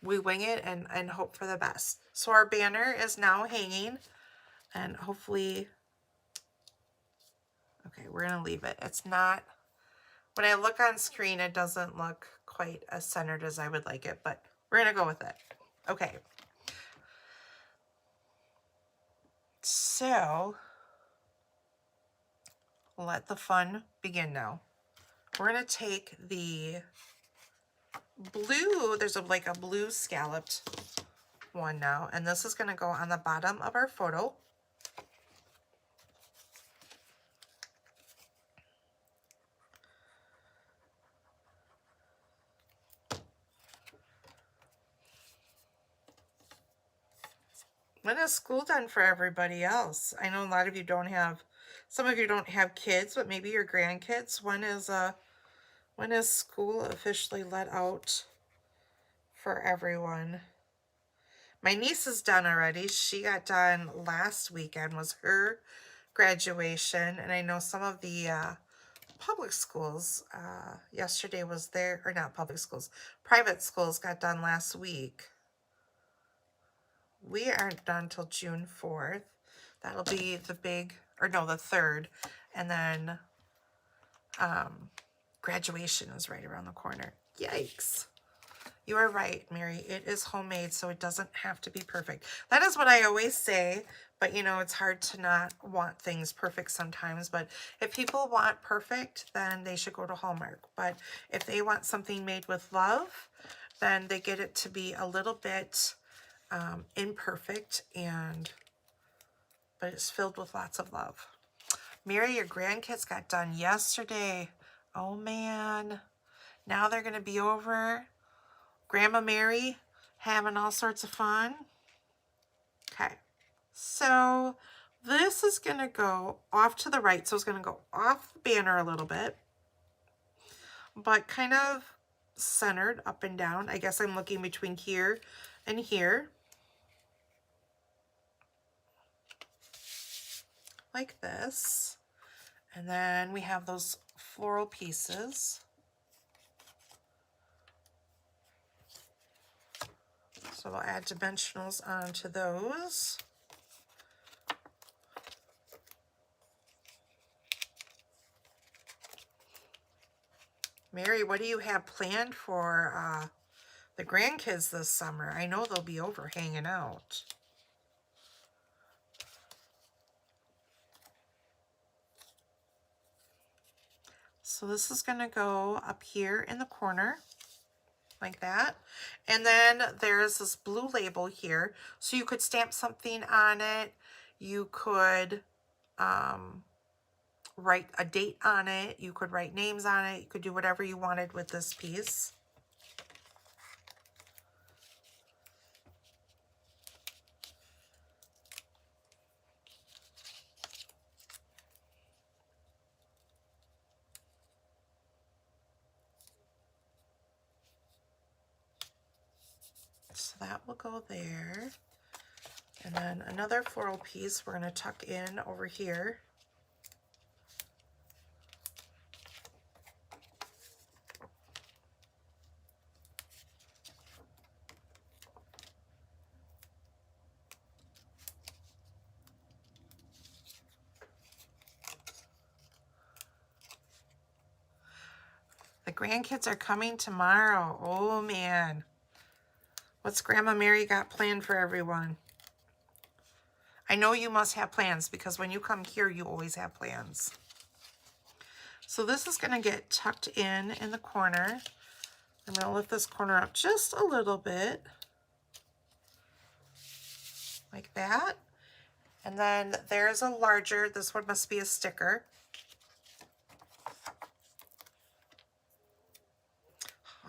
We wing it and hope for the best. So our banner is now hanging and hopefully, okay, we're going to leave it. It's not, when I look on screen, it doesn't look quite as centered as I would like it, but we're going to go with it. Okay. So let the fun begin now. We're going to take the blue, there's like a blue scalloped one now, and this is going to go on the bottom of our photo. When is school done for everybody else? I know a lot of you don't have, some of you don't have kids, but maybe your grandkids. When is school officially let out for everyone? My niece is done already. She got done last weekend, was her graduation. And I know some of the public schools, yesterday was their, or not public schools, private schools got done last week. We aren't done till June 4th. That'll be the big, or no, the 3rd. And then graduation is right around the corner. Yikes. You are right, Mary. It is homemade, so it doesn't have to be perfect. That is what I always say, but you know, it's hard to not want things perfect sometimes. But if people want perfect, then they should go to Hallmark. But if they want something made with love, then they get it to be a little bit imperfect, but it's filled with lots of love. Mary, your grandkids got done yesterday. Oh man. Now they're going to be over. Grandma Mary having all sorts of fun. Okay. So this is going to go off to the right. So it's going to go off the banner a little bit, but kind of centered up and down. I guess I'm looking between here and here. Like this. And then we have those floral pieces. So we'll add dimensionals onto those. Mary, what do you have planned for the grandkids this summer? I know they'll be over hanging out. So this is going to go up here in the corner like that. And then there's this blue label here. So you could stamp something on it. You could write a date on it. You could write names on it. You could do whatever you wanted with this piece. So that will go there. And then another floral piece we're going to tuck in over here. The grandkids are coming tomorrow. Oh man. What's Grandma Mary got planned for everyone? I know you must have plans because when you come here, you always have plans. So this is going to get tucked in the corner. I'm going to lift this corner up just a little bit, like that. And then there's a larger, this one must be a sticker.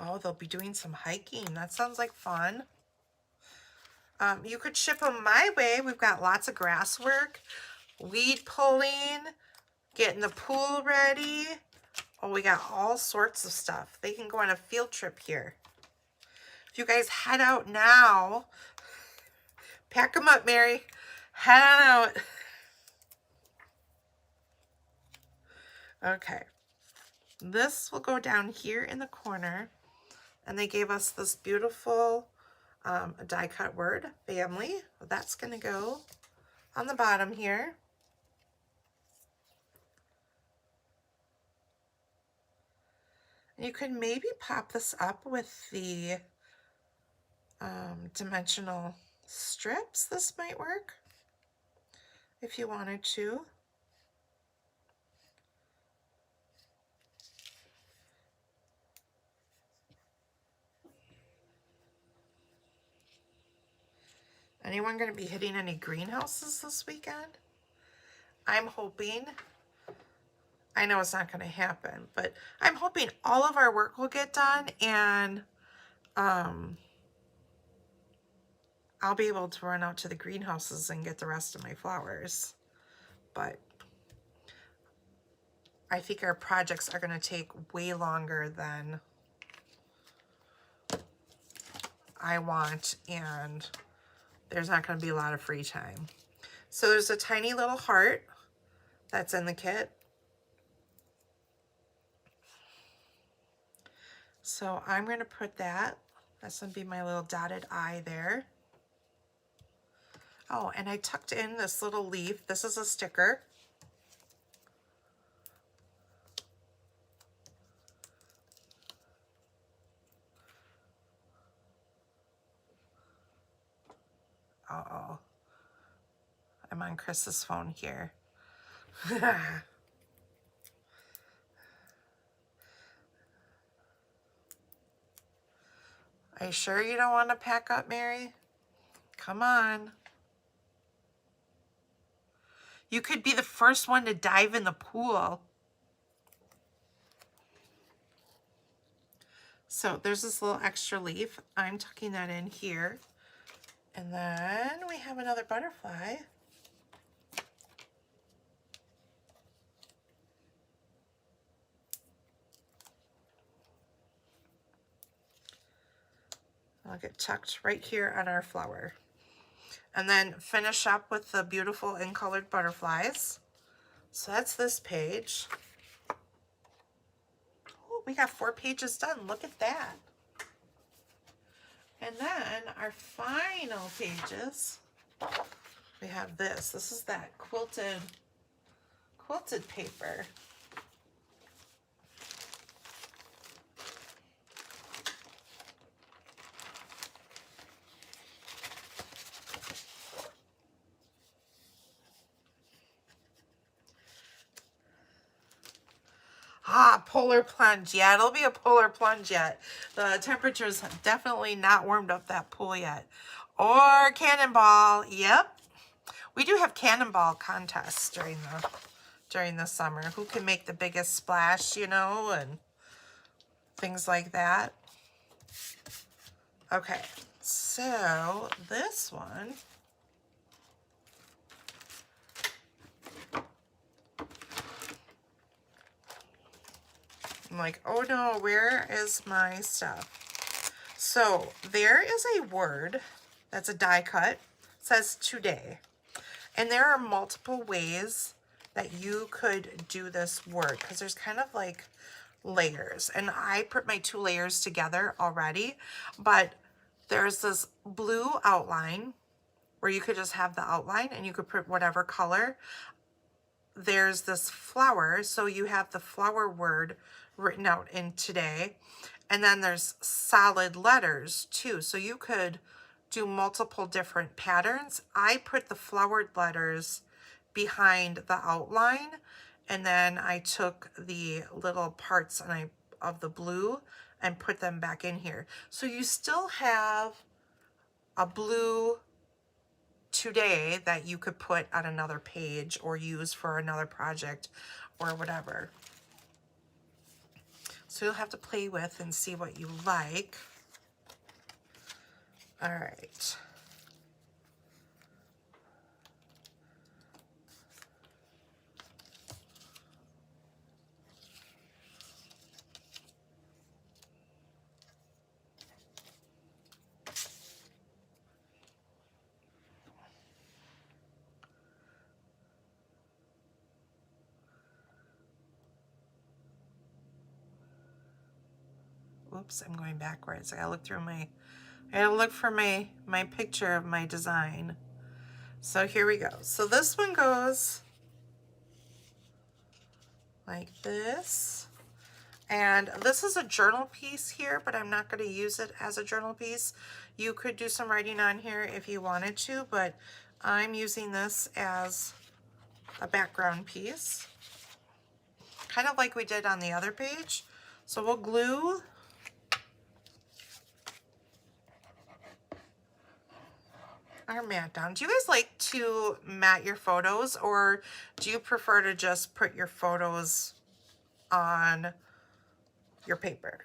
Oh, they'll be doing some hiking. That sounds like fun. You could ship them my way. We've got lots of grass work, weed pulling, getting the pool ready. Oh, we got all sorts of stuff. They can go on a field trip here. If you guys head out now, pack them up, Mary. Head on out. Okay. This will go down here in the corner. And they gave us this beautiful die cut word, family. That's going to go on the bottom here. And you could maybe pop this up with the dimensional strips. This might work if you wanted to. Anyone going to be hitting any greenhouses this weekend? I'm hoping, I know it's not going to happen, but I'm hoping all of our work will get done and I'll be able to run out to the greenhouses and get the rest of my flowers. But I think our projects are going to take way longer than I want, and there's not going to be a lot of free time. So there's a tiny little heart that's in the kit. So I'm going to put that. That's going to be my little dotted eye there. Oh, and I tucked in this little leaf. This is a sticker. Uh-oh. I'm on Chris's phone here. Are you sure you don't want to pack up, Mary? Come on. You could be the first one to dive in the pool. So there's this little extra leaf. I'm tucking that in here. And then we have another butterfly. I'll get tucked right here on our flower. And then finish up with the beautiful in-colored butterflies. So that's this page. Oh, we got 4 pages done. Look at that. And then our final pages, we have this. This is that quilted paper. Ah, polar plunge. Yeah, it'll be a polar plunge yet. The temperatures have definitely not warmed up that pool yet. Or cannonball. Yep. We do have cannonball contests during the summer. Who can make the biggest splash, you know, and things like that. Okay, so this one, I'm like, oh no, where is my stuff? So there is a word that's a die cut. It says today. And there are multiple ways that you could do this word because there's kind of like layers. And I put my 2 layers together already, but there's this blue outline where you could just have the outline and you could put whatever color. There's this flower, so you have the flower word written out in today. And then there's solid letters too. So you could do multiple different patterns. I put the flowered letters behind the outline, and then I took the little parts of the blue and put them back in here. So you still have a blue today that you could put on another page or use for another project or whatever. So you'll have to play with and see what you like. All right. Whoops, I'm going backwards. I gotta look through I gotta look for my picture of my design. So here we go. So this one goes like this. And this is a journal piece here, but I'm not going to use it as a journal piece. You could do some writing on here if you wanted to, but I'm using this as a background piece, kind of like we did on the other page. So we'll glue our mat down. Do you guys like to mat your photos, or do you prefer to just put your photos on your paper?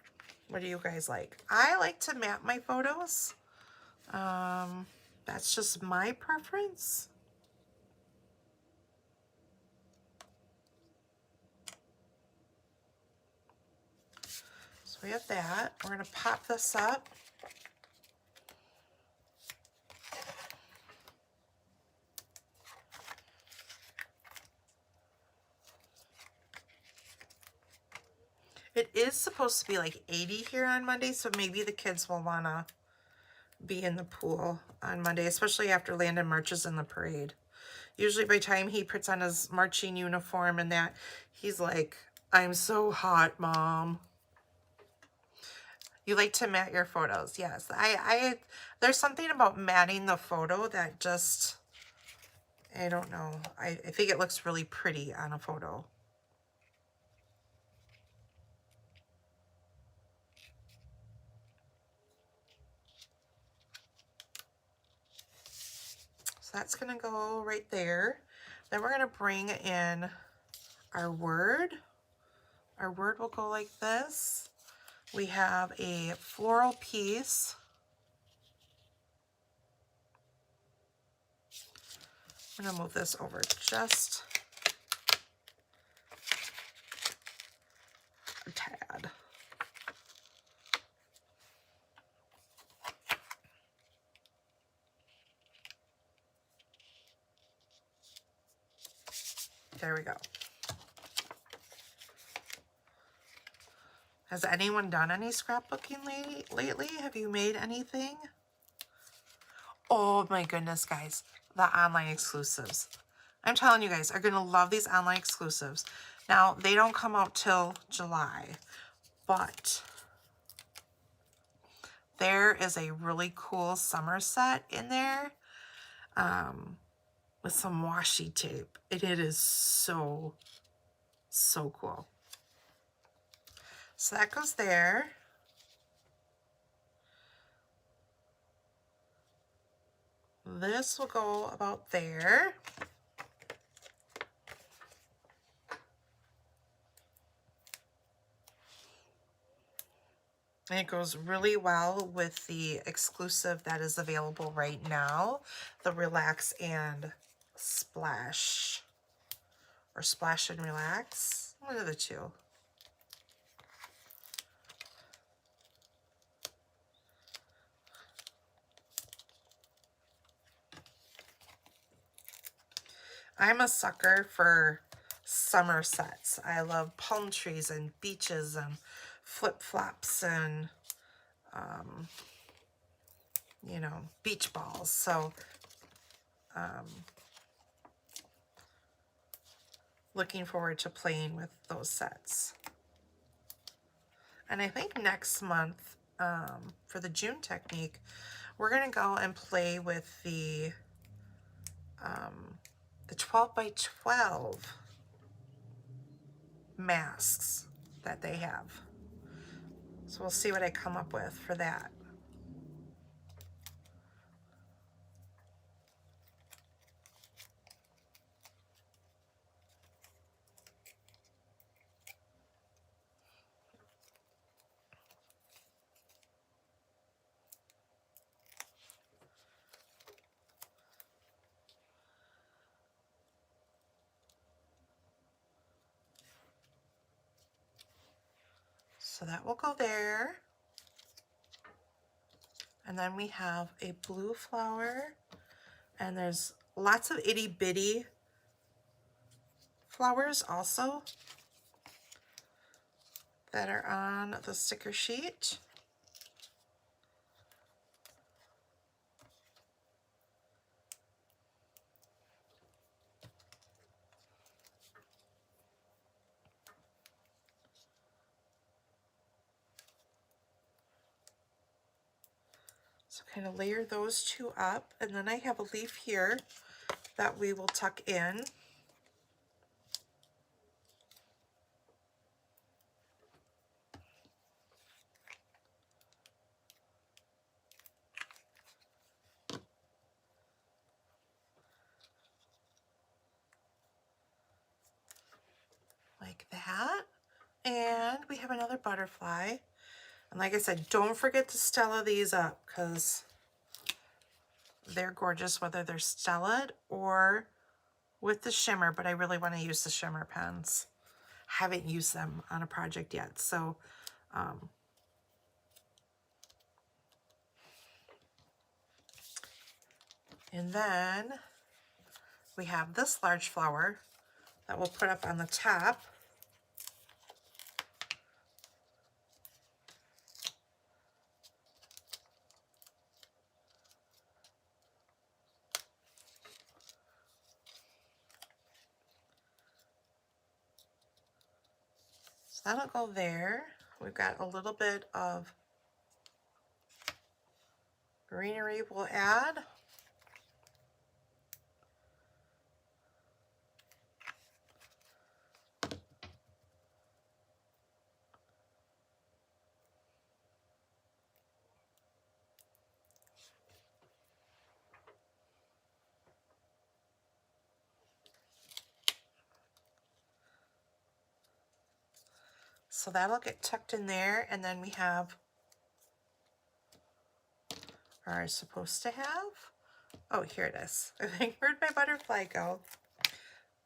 What do you guys like? I like to mat my photos. That's just my preference. So we have that. We're going to pop this up. It is supposed to be like 80 here on Monday, so maybe the kids will want to be in the pool on Monday, especially after Landon marches in the parade. Usually by the time he puts on his marching uniform and that, he's like, I'm so hot, Mom. You like to mat your photos? Yes. There's something about matting the photo that just, I don't know. I think it looks really pretty on a photo. So that's going to go right there. Then we're going to bring in our word. Our word will go like this. We have a floral piece. I'm going to move this over just a tad. There we go. Has anyone done any scrapbooking lately? Have you made anything? Oh my goodness, guys. The online exclusives. I'm telling you guys, are going to love these online exclusives. Now, they don't come out till July, but there is a really cool summer set in there with some washi tape. And it is so, so cool. So that goes there. This will go about there. And it goes really well with the exclusive that is available right now, the Relax and Splash, or Splash and Relax, one of the two. I'm a sucker for summer sets. I love palm trees and beaches and flip-flops and, you know, beach balls. So, looking forward to playing with those sets. And I think next month, for the June technique, we're gonna go and play with the 12 by 12 masks that they have. So we'll see what I come up with for that. So that will go there. And then we have a blue flower, and there's lots of itty bitty flowers also that are on the sticker sheet. So kind of layer those two up, and then I have a leaf here that we will tuck in. Like that. And we have another butterfly. And like I said, don't forget to Stella these up because they're gorgeous, whether they're Stellaed or with the shimmer, but I really want to use the shimmer pens. Haven't used them on a project yet, so and then we have this large flower that we'll put up on the top. So that'll go there. We've got a little bit of greenery we'll add. So that'll get tucked in there, and then we have our supposed to have. Oh, here it is. I think, where'd my butterfly go?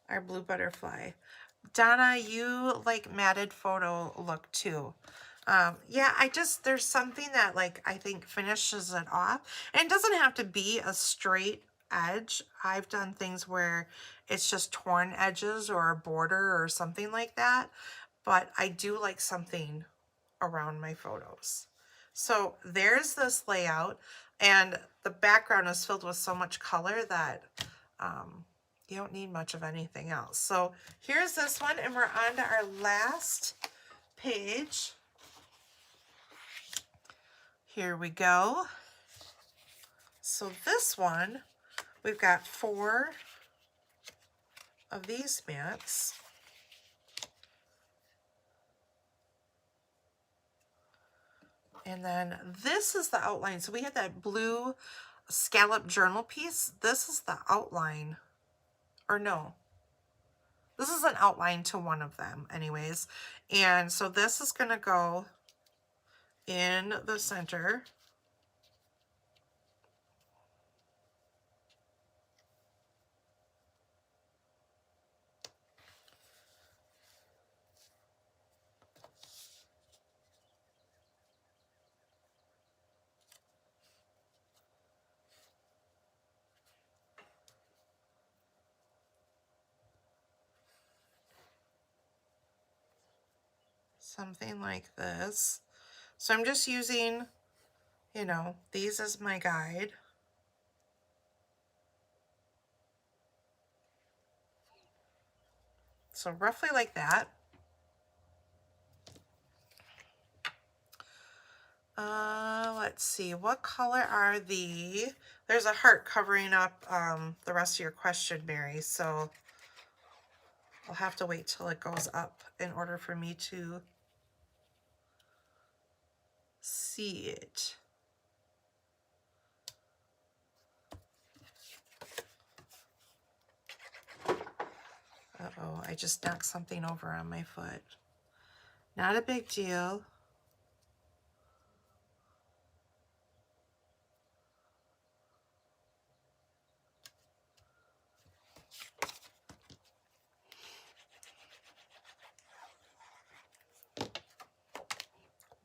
Our blue butterfly. Donna, you like matted photo look too. Yeah, there's something that like I think finishes it off. And it doesn't have to be a straight edge. I've done things where it's just torn edges or a border or something like that. But I do like something around my photos. So there's this layout, and the background is filled with so much color that you don't need much of anything else. So here's this one, and we're on to our last page. Here we go. So this one, we've got 4 of these mats. And then this is the outline. So we had that blue scallop journal piece. This is the outline. Or no. This is an outline to one of them anyways. And so this is going to go in the center. Something like this. So I'm just using, you know, these as my guide. So roughly like that. Let's see, what color are there's a heart covering up the rest of your question, Mary, so I'll have to wait till it goes up in order for me to see it. Uh-oh, I just knocked something over on my foot. Not a big deal.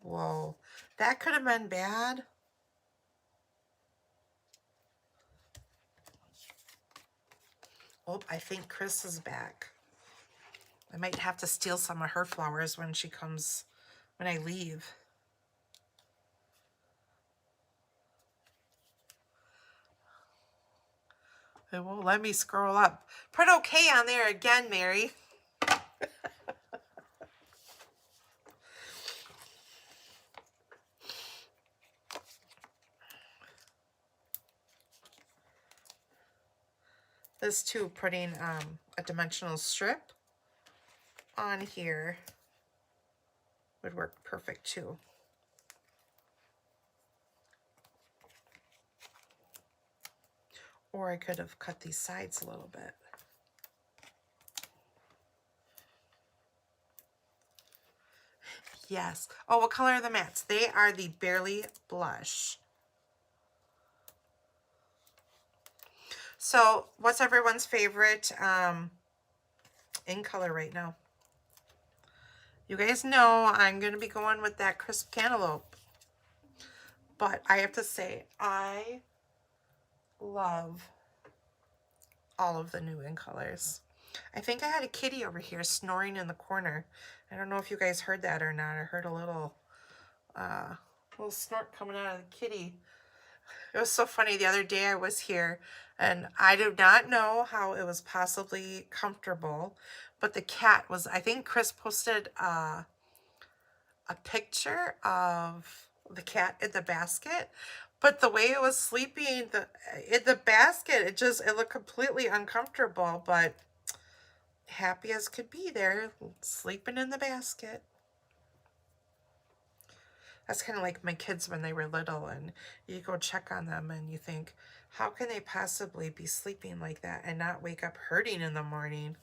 Whoa, that could have been bad. Oh, I think Chris is back. I might have to steal some of her flowers when she comes, when I leave. It won't let me scroll up. Put okay on there again, Mary. This too, putting a dimensional strip on here would work perfect too. Or I could have cut these sides a little bit. Yes. Oh, what color are the mats? They are the Barely Blush. So what's everyone's favorite in color right now? You guys know I'm going to be going with that crisp cantaloupe. But I have to say, I love all of the new in colors. I think I had a kitty over here snoring in the corner. I don't know if you guys heard that or not. I heard a little snort coming out of the kitty. It was so funny. The other day I was here and I did not know how it was possibly comfortable, but the cat was, I think Chris posted a picture of the cat in the basket, but the way it was sleeping in the basket, it looked completely uncomfortable, but happy as could be there, sleeping in the basket. That's kind of like my kids when they were little, and you go check on them and you think, how can they possibly be sleeping like that and not wake up hurting in the morning?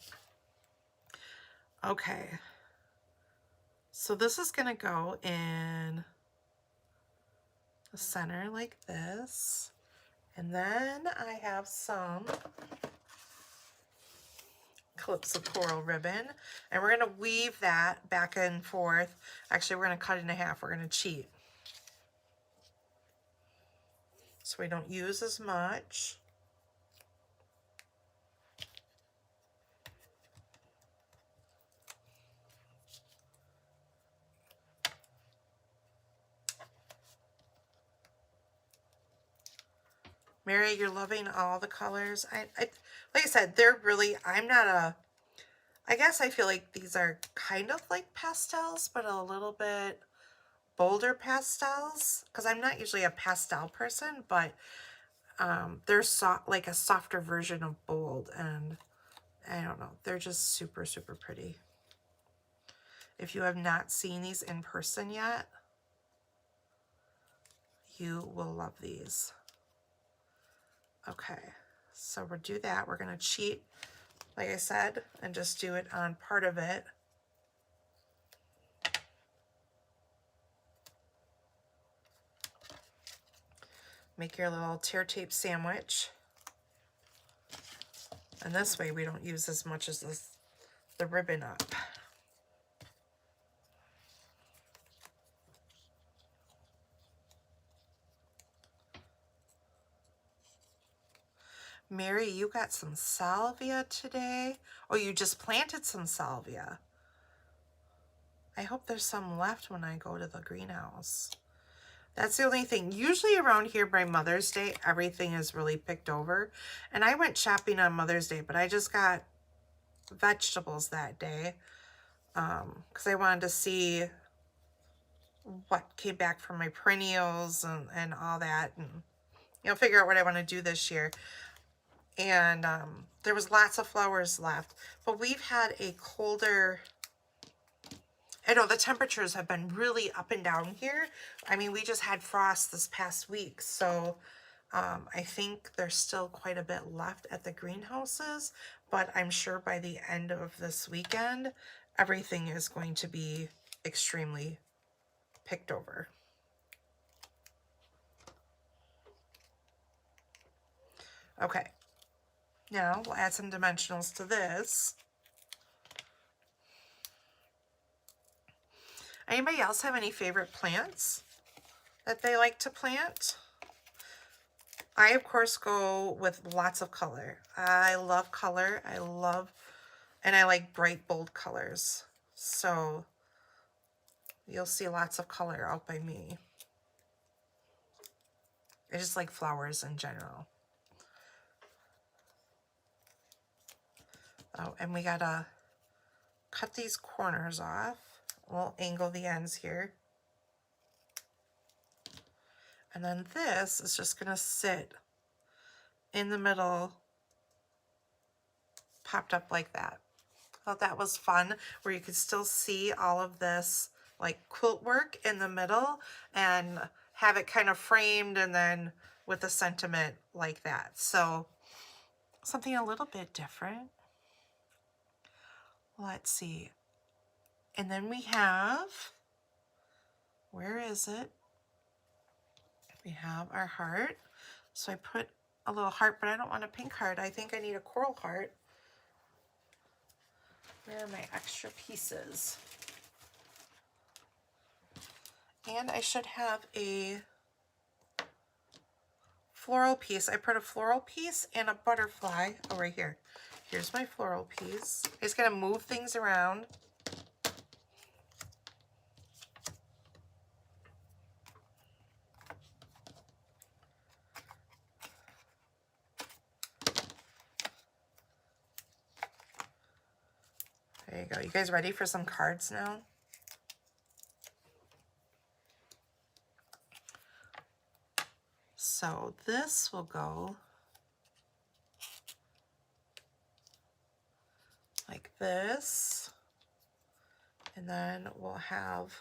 Okay. So this is going to go in the center like this. And then I have some clips of coral ribbon, and we're going to weave that back and forth. Actually, we're going to cut it in half. We're going to cheat, so we don't use as much. Mary, you're loving all the colors. I like I said, they're really, I guess I feel like these are kind of like pastels, but a little bit bolder pastels, because I'm not usually a pastel person, but they're like a softer version of bold, and I don't know, they're just super, super pretty. If you have not seen these in person yet, you will love these. Okay, so we'll do that. We're going to cheat, like I said, and just do it on part of it. Make your little tear tape sandwich. And this way we don't use as much as the ribbon up. Mary, you got some salvia today? Oh, you just planted some salvia. I hope there's some left when I go to the greenhouse. That's the only thing. Usually around here by Mother's Day, everything is really picked over. And I went shopping on Mother's Day, but I just got vegetables that day because I wanted to see what came back from my perennials and all that, and figure out what I want to do this year. And there was lots of flowers left, but we've had a colder, I know the temperatures have been really up and down here. I mean, we just had frost this past week, so I think there's still quite a bit left at the greenhouses, but I'm sure by the end of this weekend, everything is going to be extremely picked over. Okay, now we'll add some dimensionals to this. Anybody else have any favorite plants that they like to plant? I, of course, go with lots of color. I love color. And I like bright, bold colors. So you'll see lots of color out by me. I just like flowers in general. Oh, and we gotta cut these corners off. We'll angle the ends here. And then this is just gonna sit in the middle, popped up like that. I thought that was fun, where you could still see all of this like quilt work in the middle and have it kind of framed and then with a sentiment like that. So something a little bit different. Let's see. And then we have, where is it? We have our heart. So I put a little heart, but I don't want a pink heart. I think I need a coral heart. Where are my extra pieces? And I should have a floral piece. I put a floral piece and a butterfly. Oh, right here. Here's my floral piece. I'm just gonna move things around. There you go. You guys ready for some cards now? So this will go like this. And then we'll have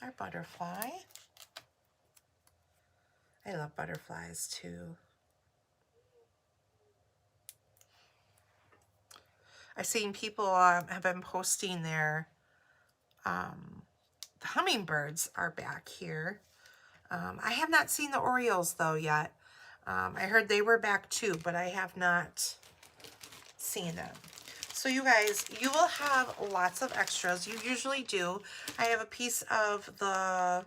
our butterfly. I love butterflies too. I've seen people have been posting their the hummingbirds are back here. I have not seen the Orioles though yet. I heard they were back too, but I have not seen them. So you guys, you will have lots of extras. You usually do. I have a piece of the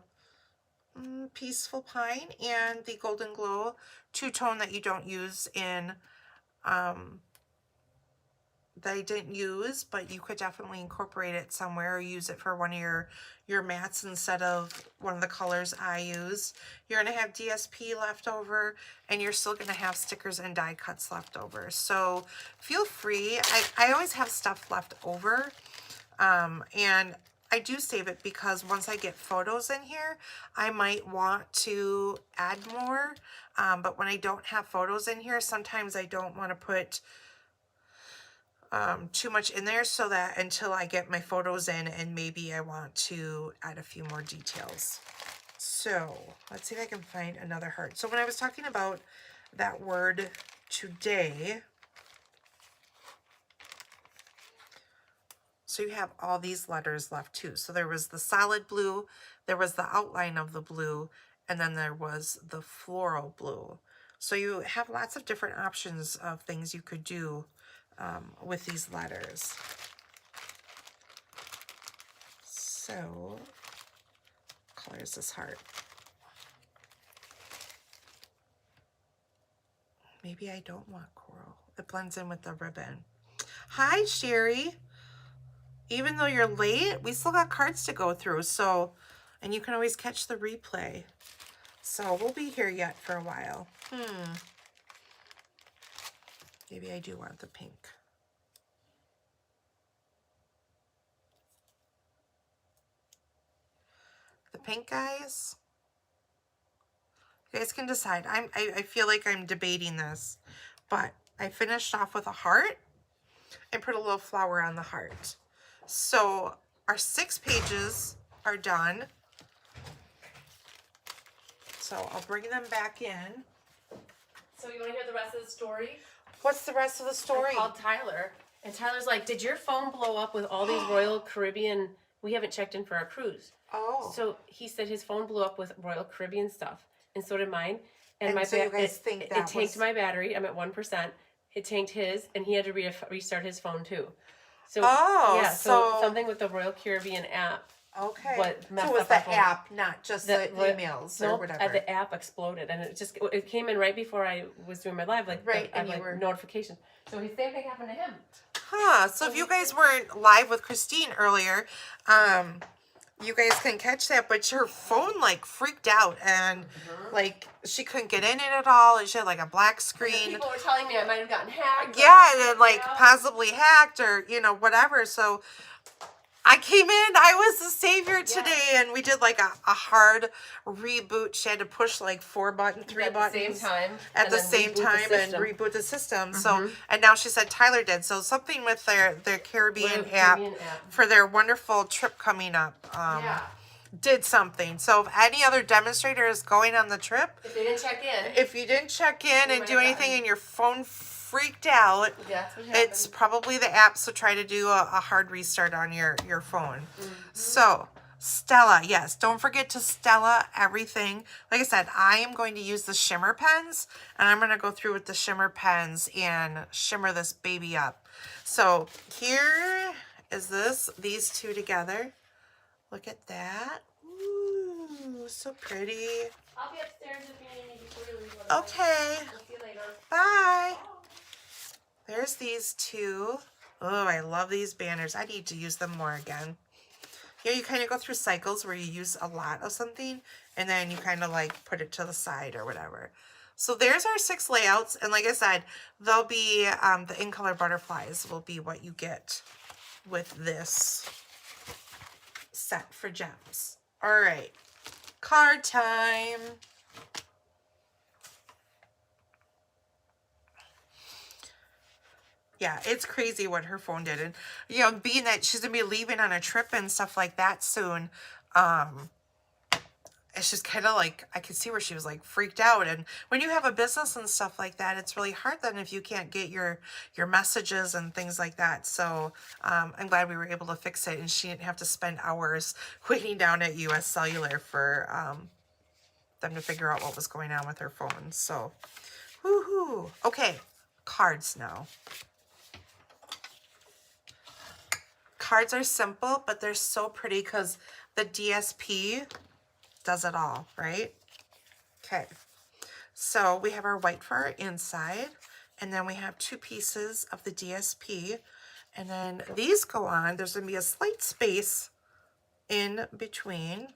Peaceful Pine and the Golden Glow two-tone that you don't use in that I didn't use, but you could definitely incorporate it somewhere or use it for one of your mats instead of one of the colors I used. You're going to have DSP left over, and you're still going to have stickers and die cuts left over. So feel free. I always have stuff left over, and I do save it because once I get photos in here, I might want to add more. But when I don't have photos in here, sometimes I don't want to put too much in there, so that until I get my photos in, and maybe I want to add a few more details. So let's see if I can find another heart. So when I was talking about that word today, so you have all these letters left too. So there was the solid blue, there was the outline of the blue, and then there was the floral blue. So you have lots of different options of things you could do with these letters. So, what color is this heart? Maybe I don't want coral. It blends in with the ribbon. Hi, Sherry. Even though you're late, we still got cards to go through. So, and you can always catch the replay. So we'll be here yet for a while. Maybe I do want the pink. pink guys? You guys can decide. I feel like I'm debating this, but I finished off with a heart and put a little flower on the heart. So our 6 pages are done. So I'll bring them back in. So you want to hear the rest of the story? What's the rest of the story? I called Tyler, and Tyler's like, "Did your phone blow up with all these Royal Caribbean? We haven't checked in for our cruise." Oh. So he said his phone blew up with Royal Caribbean stuff, and so did mine. And my so you guys think it that tanked was... my battery. I'm at 1%. It tanked his, and he had to restart his phone too. So yeah, so something with the Royal Caribbean app. Okay. What messed so it was up our the phone. app, not just the emails or whatever. The app exploded, and it came in right before I was doing my live, like right, and you were notification. So the same thing happened to him. Huh. So if you guys weren't live with Christine earlier, you guys can catch that, but her phone like freaked out and like she couldn't get in it at all, and she had like a black screen. People were telling me I might have gotten hacked. Yeah, and like possibly hacked or whatever. So I came in, I was the savior today, and we did like a hard reboot. She had to push like 3 buttons at the same time, and reboot the system. So, and now she said Tyler did. So something with their Caribbean app for their wonderful trip coming up. Did something. So if any other demonstrator is going on the trip, if you didn't check in and do anything and your phone freaked out, that's what happened. It's probably the app, so try to do a hard restart on your phone. So Stella, yes, don't forget to Stella everything. Like I said, I am going to use the shimmer pens, and I'm going to go through with the shimmer pens and shimmer this baby up. So here is these two together. Look at that. Ooh, so pretty. I'll be upstairs if you need me before you leave. Okay. I'll see you later. Bye. There's these two. Oh, I love these banners. I need to use them more again. You know, you kind of go through cycles where you use a lot of something and then you kind of like put it to the side or whatever. So there's our 6 layouts. And like I said, they'll be, the in color butterflies will be what you get with this set for gems. All right, card time. Yeah, it's crazy what her phone did. And, you know, being that she's going to be leaving on a trip and stuff like that soon, it's just kind of like, I could see where she was like freaked out. And when you have a business and stuff like that, it's really hard then if you can't get your messages and things like that. So I'm glad we were able to fix it and she didn't have to spend hours waiting down at US Cellular for them to figure out what was going on with her phone. So, woohoo. Okay, cards now. Cards are simple, but they're so pretty because the DSP does it all, right? Okay, so we have our white for our inside, and then we have 2 pieces of the DSP, and then these go on. There's going to be a slight space in between.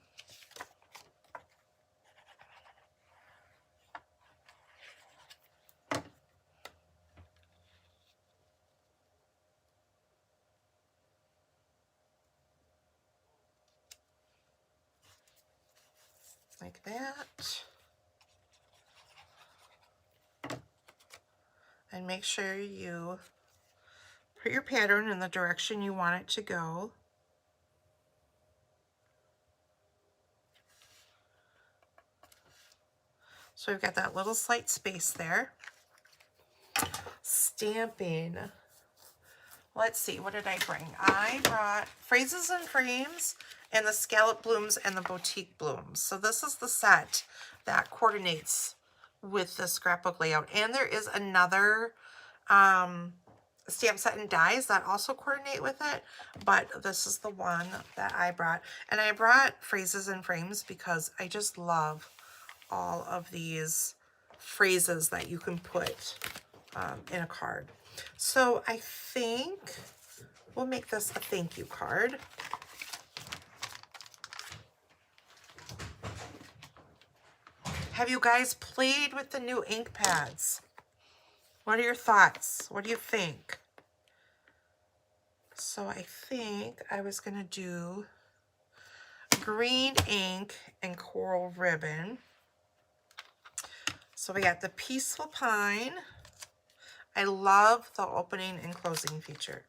Like that. And make sure you put your pattern in the direction you want it to go. So we've got that little slight space there. Stamping. Let's see, what did I bring? I brought Phrases and Frames and the Scallop Blooms and the Boutique Blooms. So this is the set that coordinates with the scrapbook layout. And there is another stamp set and dies that also coordinate with it, but this is the one that I brought. And I brought Phrases and Frames because I just love all of these phrases that you can put in a card. So I think we'll make this a thank you card. Have you guys played with the new ink pads? What are your thoughts? What do you think? So I think I was going to do green ink and coral ribbon. So we got the Peaceful Pine. I love the opening and closing feature.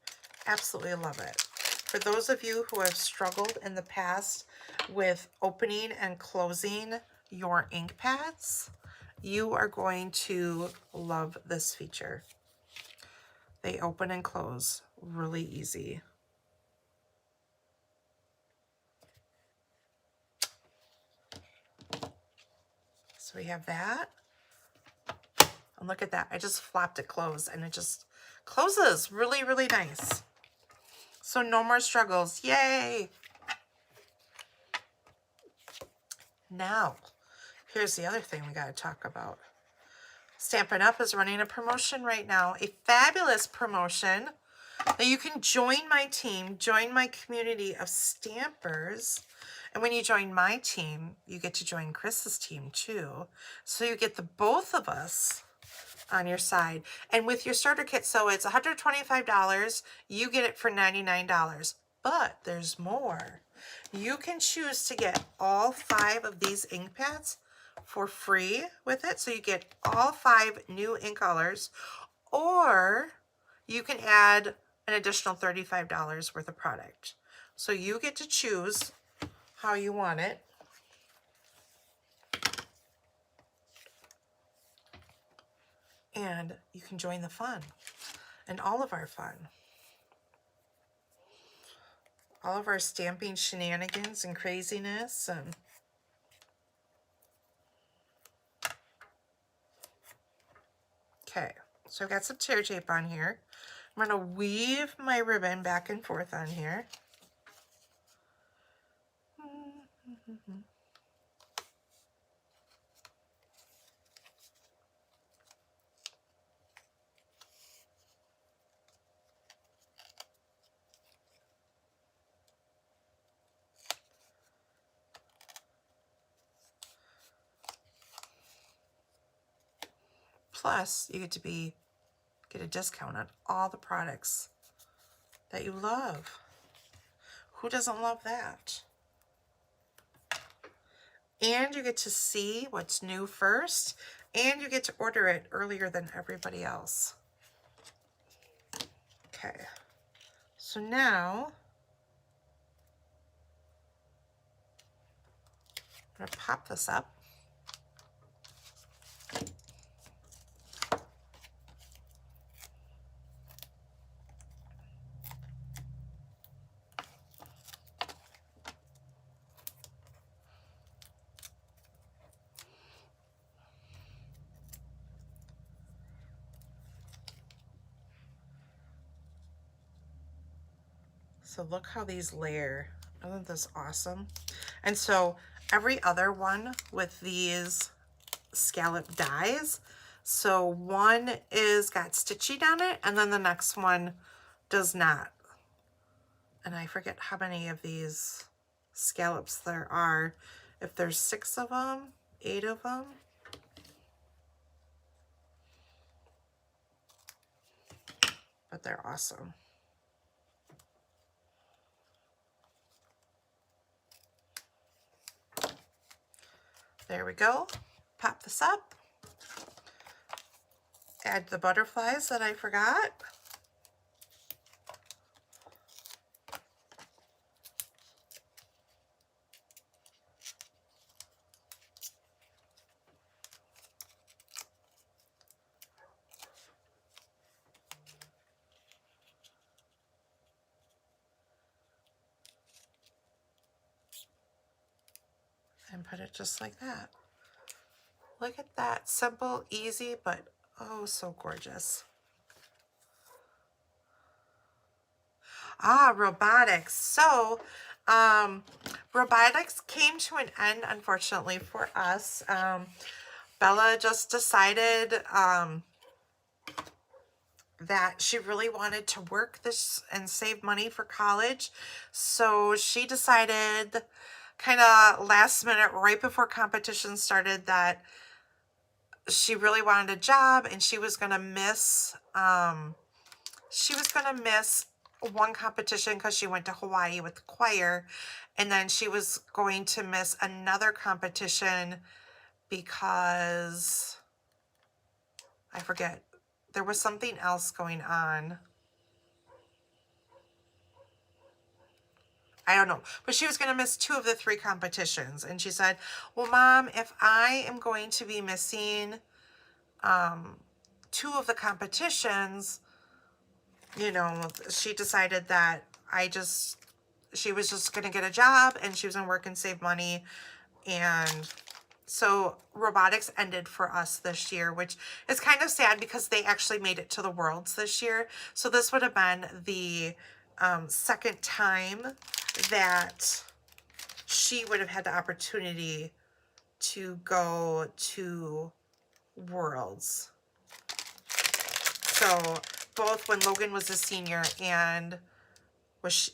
Absolutely love it. For those of you who have struggled in the past with opening and closing your ink pads, you are going to love this feature. They open and close really easy. So we have that. And look at that. I just flopped it closed and it just closes really, really nice. So no more struggles. Yay! Now, here's the other thing we got to talk about. Stampin' Up! Is running a promotion right now. A fabulous promotion that you can join my team, join my community of stampers. And when you join my team, you get to join Chris's team too. So you get the both of us on your side. And with your starter kit, so it's $125, you get it for $99. But there's more. You can choose to get all 5 of these ink pads for free with it. So you get all 5 new ink colors, or you can add an additional $35 worth of product. So you get to choose how you want it. And you can join the fun and all of our fun. All of our stamping shenanigans and craziness. And okay, so I've got some tear tape on here. I'm going to weave my ribbon back and forth on here. Plus, you get to get a discount on all the products that you love. Who doesn't love that? And you get to see what's new first, and you get to order it earlier than everybody else. Okay, so now I'm going to pop this up. So look how these layer. Isn't this awesome? And so every other one with these scallop dies, so one is got stitching on it and then the next one does not. And I forget how many of these scallops there are. If there's 6 of them, 8 of them. But they're awesome. There we go. Pop this up. Add the butterflies that I forgot. And put it just like that. Look at that. Simple, easy, but oh, so gorgeous. Ah, robotics. So, robotics came to an end, unfortunately, for us. Bella just decided that she really wanted to work this and save money for college. So she decided kind of last minute, right before competition started, that she really wanted a job and she was going to miss one competition because she went to Hawaii with the choir, and then she was going to miss another competition because I forget, there was something else going on. I don't know, but she was going to miss 2 of the 3 competitions, and she said, well, Mom, if I am going to be missing 2 of the competitions, you know, she decided that she was just going to get a job and she was going to work and save money. And so robotics ended for us this year, which is kind of sad because they actually made it to the Worlds this year. So this would have been the second time that she would have had the opportunity to go to Worlds. So both when Logan was a senior and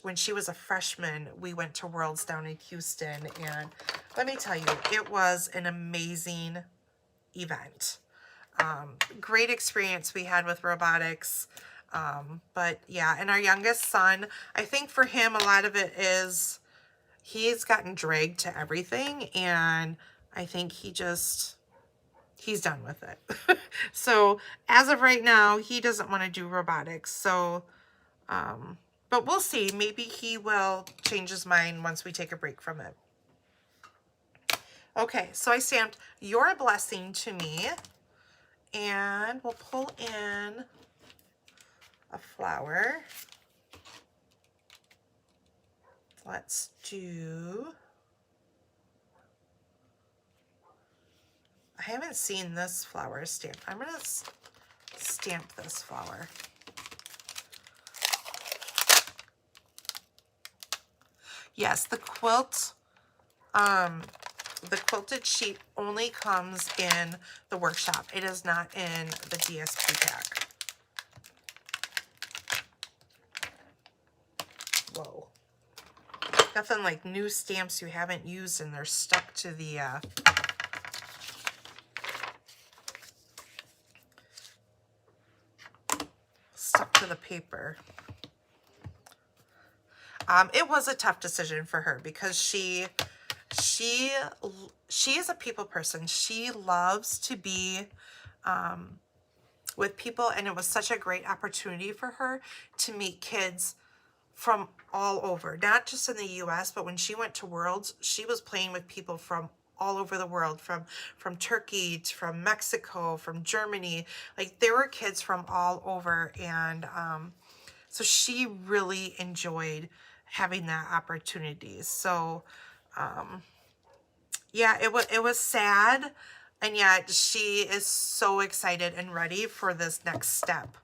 when she was a freshman, we went to Worlds down in Houston. And let me tell you, it was an amazing event. Great experience we had with robotics. But yeah, and our youngest son, I think for him, a lot of it is he's gotten dragged to everything. And I think he's done with it. So as of right now, he doesn't want to do robotics. So, but we'll see. Maybe he will change his mind once we take a break from it. Okay, so I stamped "You're a Blessing to Me," and we'll pull in a flower. Let's do, I haven't seen this flower stamp. I'm going to stamp this flower. Yes, the quilt, the quilted sheet only comes in the workshop. It is not in the DSP pack. Whoa. Nothing like new stamps you haven't used and they're stuck to the paper. It was a tough decision for her because she is a people person. She loves to be with people, and it was such a great opportunity for her to meet kids from all over, not just in the US, but when she went to Worlds, she was playing with people from all over the world, from Turkey, from Mexico, from Germany. Like, there were kids from all over, and so she really enjoyed having that opportunity. So yeah, it was sad, and yet she is so excited and ready for this next step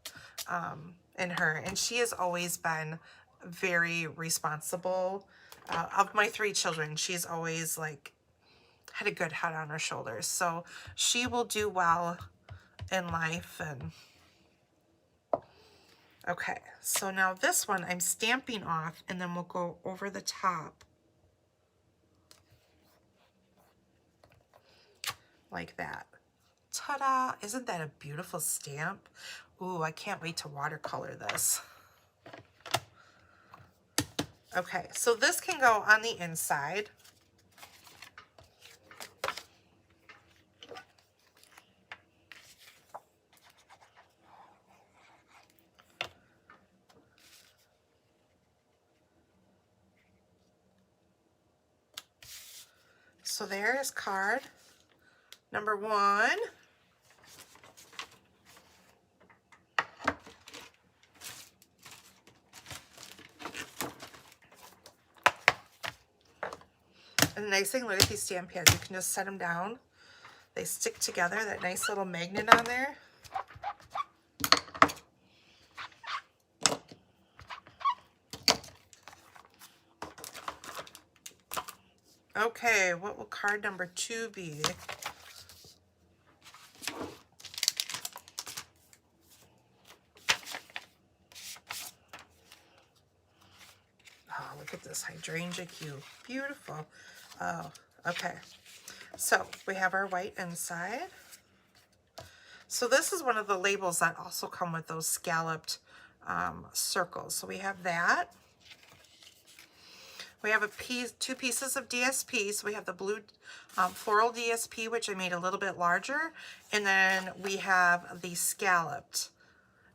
in her. And she has always been very responsible. Of my 3 children, she's always like had a good head on her shoulders. So she will do well in life. And okay, so now this one I'm stamping off, and then we'll go over the top like that. Ta-da! Isn't that a beautiful stamp? Ooh, I can't wait to watercolor this. Okay, so this can go on the inside. So there is card number 1. And the nice thing, look at these stamp pads. You can just set them down. They stick together, that nice little magnet on there. Okay, what will card number 2 be? Oh, look at this hydrangea cube. Beautiful. Oh, okay. So we have our white inside. So this is one of the labels that also come with those scalloped circles. So we have that. We have two pieces of DSP. So we have the blue floral DSP, which I made a little bit larger. And then we have the scalloped.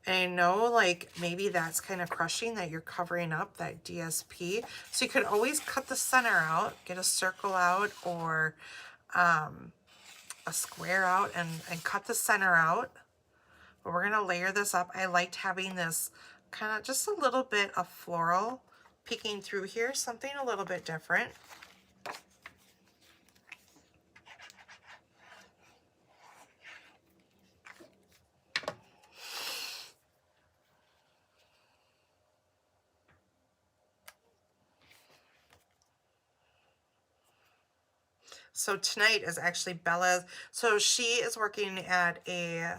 And I know, like, maybe that's kind of crushing that you're covering up that DSP. So you could always cut the center out, get a circle out or a square out and cut the center out. But we're going to layer this up. I liked having this kind of just a little bit of floral peeking through here, something a little bit different. So tonight is actually Bella's. So she is working at a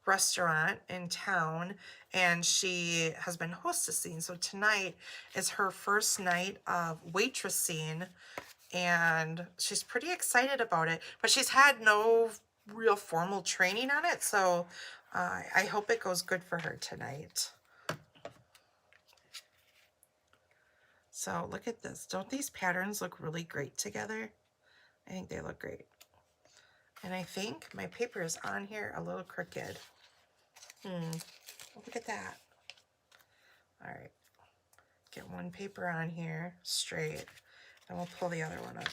restaurant in town and she has been hostessing. So tonight is her first night of waitressing and she's pretty excited about it. But she's had no real formal training on it. So I hope it goes good for her tonight. So look at this. Don't these patterns look really great together? I think they look great. And I think my paper is on here a little crooked. Look at that. All right. Get one paper on here straight. And we'll pull the other one up.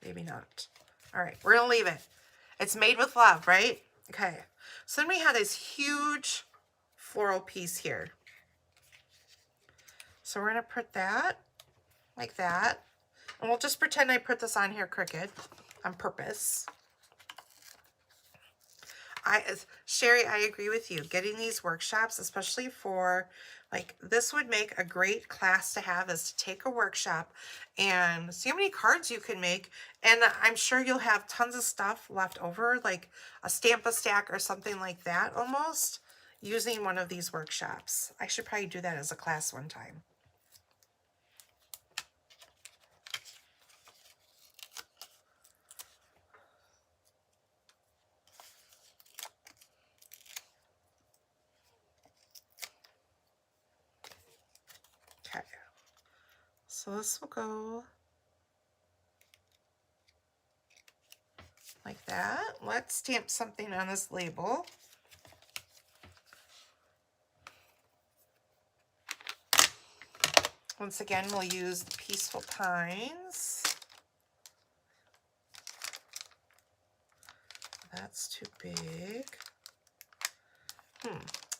Maybe not. All right. We're going to leave it. It's made with love, right? Okay. So then we have this huge floral piece here. So we're going to put that like that. And we'll just pretend I put this on here crooked on purpose. Sherry, I agree with you. Getting these workshops, especially for, like, this would make a great class to have, is to take a workshop and see how many cards you can make. And I'm sure you'll have tons of stuff left over, like a stamp-a-stack or something like that almost, using one of these workshops. I should probably do that as a class one time. Okay, so this will go like that. Let's stamp something on this label. Once again, we'll use the Peaceful Pines. That's too big.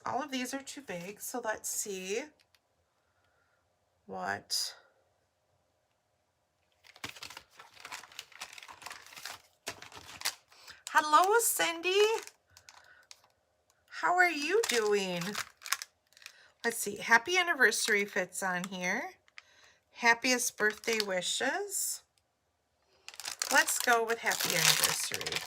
All of these are too big, so let's see what... Hello, Cindy. How are you doing? Let's see. Happy anniversary fits on here. Happiest birthday wishes. Let's go with happy anniversary.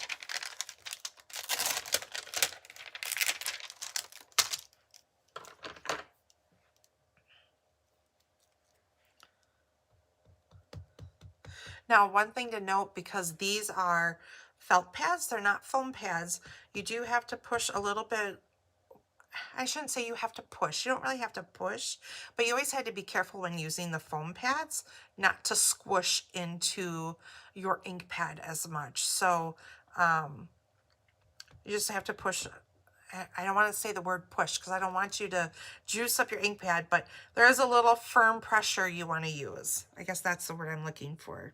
Now, one thing to note, because these are felt pads, they're not foam pads, you do have to push a little bit. I shouldn't say you have to push. You don't really have to push, but you always had to be careful when using the foam pads not to squish into your ink pad as much. So you just have to push. I don't want to say the word push because I don't want you to juice up your ink pad, but there is a little firm pressure you want to use. I guess that's the word I'm looking for.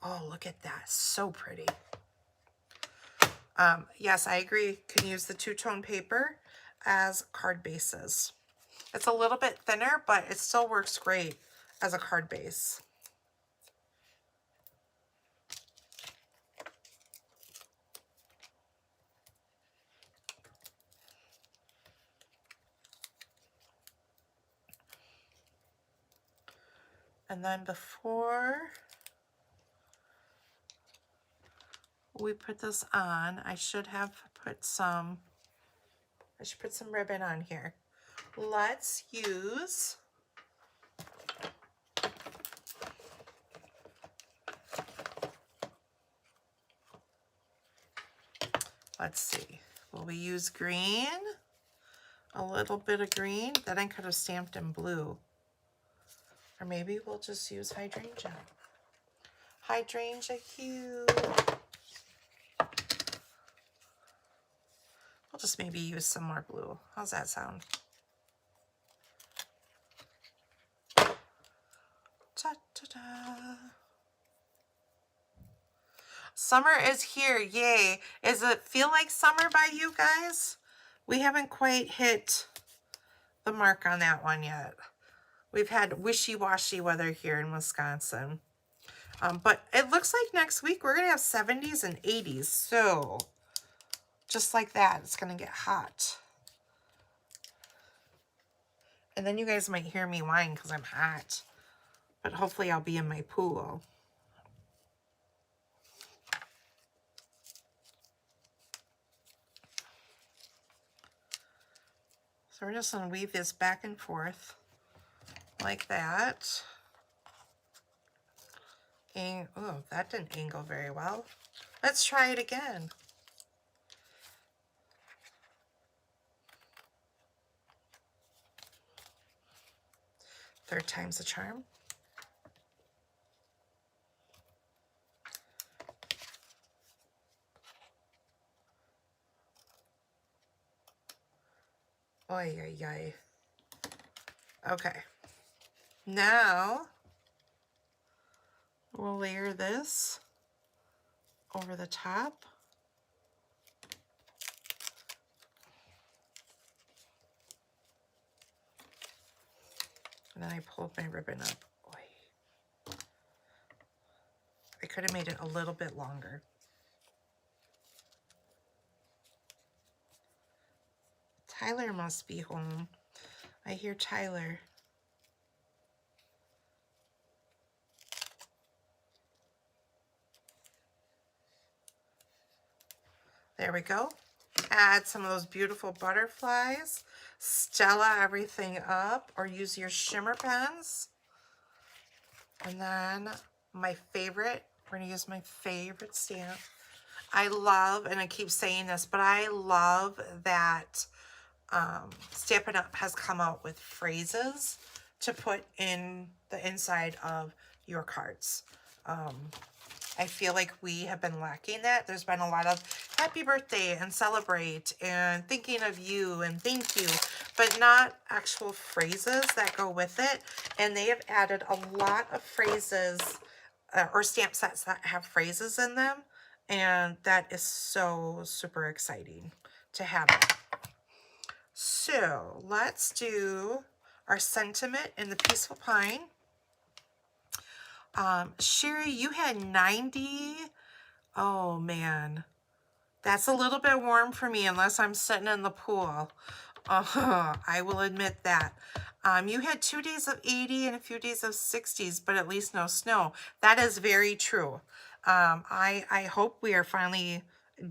Oh, look at that. So pretty. Yes, I agree. Can use the two-tone paper as card bases. It's a little bit thinner, but it still works great as a card base. And then before we put this on, I should put some ribbon on here. Let's use Let's see. Will we use green? A little bit of green? Then I could have stamped in blue. Or maybe we'll just use hydrangea. Hydrangea hue. We'll just maybe use some more blue. How's that sound? Ta-da-da. Summer is here. Yay. Does it feel like summer by you guys? We haven't quite hit the mark on that one yet. We've had wishy-washy weather here in Wisconsin. But it looks like next week we're going to have 70s and 80s. So just like that, it's going to get hot. And then you guys might hear me whine because I'm hot. But hopefully I'll be in my pool. So we're just going to weave this back and forth like that. And, oh, that didn't angle very well. Let's try it again. Third time's the charm. Oy, oy, oy. Okay. Now, we'll layer this over the top. And then I pulled my ribbon up. Oy. I could have made it a little bit longer. Tyler must be home. I hear Tyler. There we go. Add some of those beautiful butterflies. Stella everything up, or use your shimmer pens. And then my favorite, we're gonna use my favorite stamp. I love, and I keep saying this, but I love that Stampin' Up! Has come out with phrases to put in the inside of your cards. I feel like we have been lacking that. There's been a lot of happy birthday and celebrate and thinking of you and thank you, but not actual phrases that go with it. And they have added a lot of phrases or stamp sets that have phrases in them. And that is so super exciting to have it. So let's do our sentiment in the Peaceful Pine. Sherry, you had 90. Oh man, that's a little bit warm for me unless I'm sitting in the pool. I will admit that. You had 2 days of 80 and a few days of 60s, but at least no snow. That is very true. I hope we are finally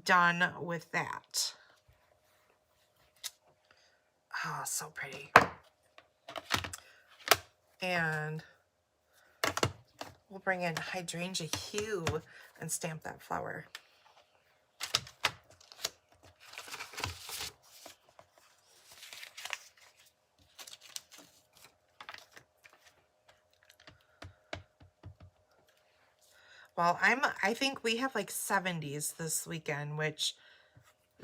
done with that. Oh, so pretty. And we'll bring in hydrangea hue and stamp that flower. Well, I think we have like 70s this weekend, which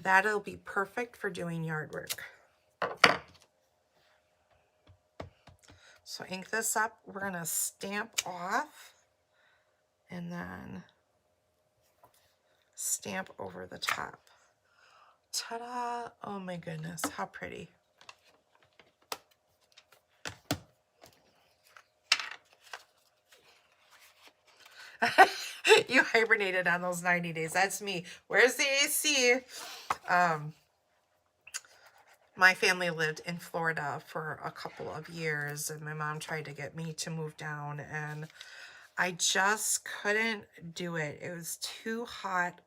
that'll be perfect for doing yard work. So ink this up. We're gonna stamp off and then stamp over the top. Ta-da! Oh my goodness, how pretty. You hibernated on those 90 days. That's me. Where's the AC? My family lived in Florida for a couple of years, and my mom tried to get me to move down, and I just couldn't do it. It was too hot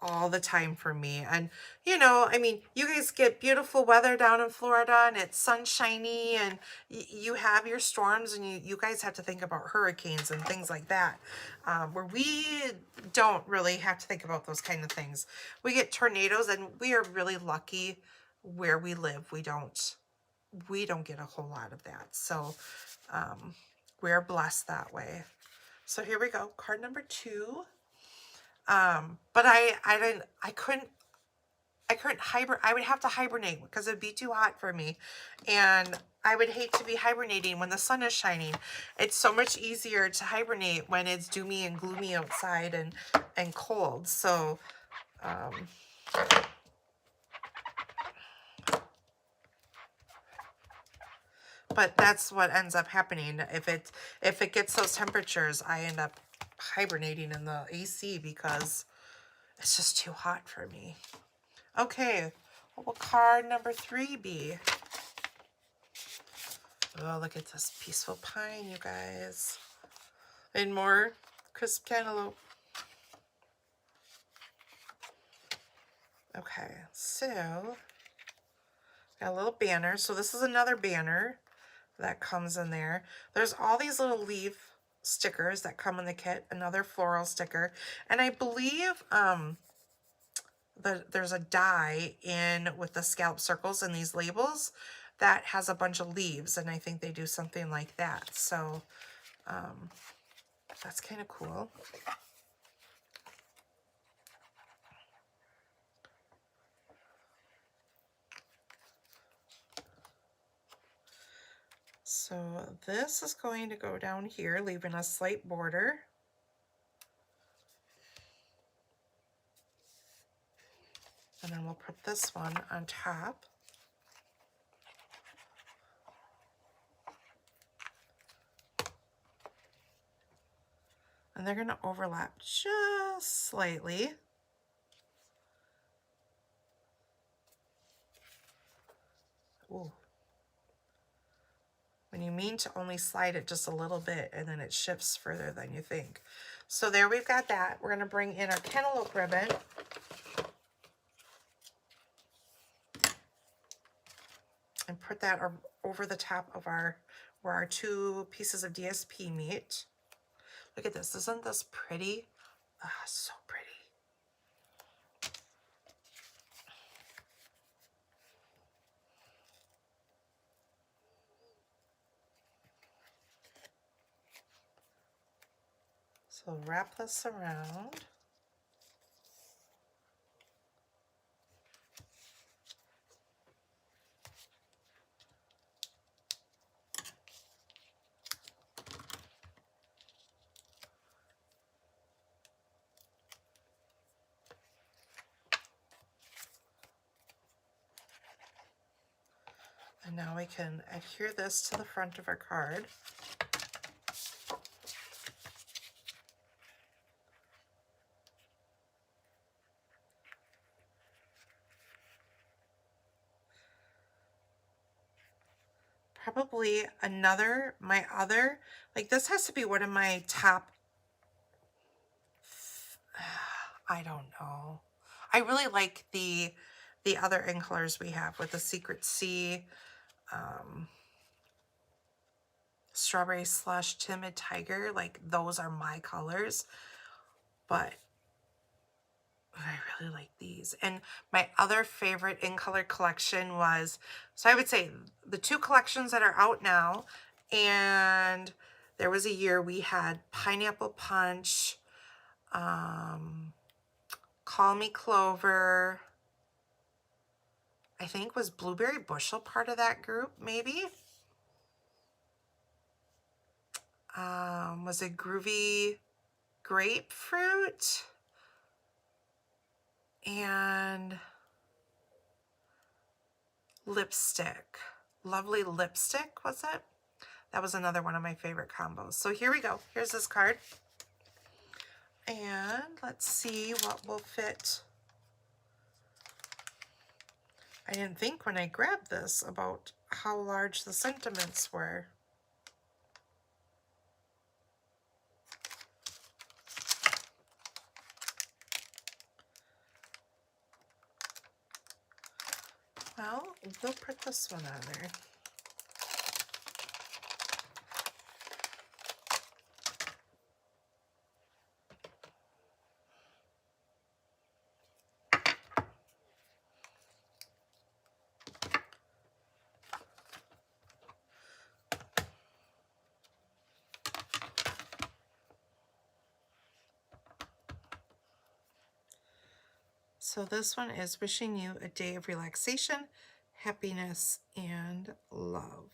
all the time for me. And, you know, I mean, you guys get beautiful weather down in Florida and it's sunshiny and you have your storms and you guys have to think about hurricanes and things like that. Where we don't really have to think about those kind of things. We get tornadoes and we are really lucky where we live. We don't get a whole lot of that. So we're blessed that way. So here we go. Card number 2. But I couldn't hibernate. I would have to hibernate because it'd be too hot for me. And I would hate to be hibernating when the sun is shining. It's so much easier to hibernate when it's doomy and gloomy outside and cold. So, but that's what ends up happening. If it gets those temperatures, I end up hibernating in the AC because it's just too hot for me. Okay, what will card number 3 be? Oh, look at this peaceful pine, you guys. And more crisp cantaloupe. Okay, so got a little banner. So this is another banner that comes in there. There's all these little leaf stickers that come in the kit. Another floral sticker. And I believe there's a die in with the scallop circles and these labels that has a bunch of leaves, and I think they do something like that. So that's kind of cool. So this is going to go down here, leaving a slight border. And then we'll put this one on top. And they're going to overlap just slightly. Ooh. When you mean to only slide it just a little bit and then it shifts further than you think. So there we've got that. We're going to bring in our cantaloupe ribbon. And put that over the top of where our 2 pieces of DSP meet. Look at this. Isn't this pretty? Ah, so pretty. So wrap this around. And now we can adhere this to the front of our card. Probably my other, like this has to be one of my top, I don't know. I really like the other ink colors we have with the Secret Sea, Strawberry Slush, Timid Tiger. Like those are my colors, but I really like these. And my other favorite in color collection was, so I would say the 2 collections that are out now, and there was a year we had Pineapple Punch, Call Me Clover, I think was Blueberry Bushel part of that group, maybe? Was it Groovy Grapefruit? And Lipstick. Lovely Lipstick, was it? That was another one of my favorite combos. So here we go. Here's this card. And let's see what will fit. I didn't think when I grabbed this about how large the sentiments were. Well, we'll put this one on there. So this one is wishing you a day of relaxation, happiness, and love.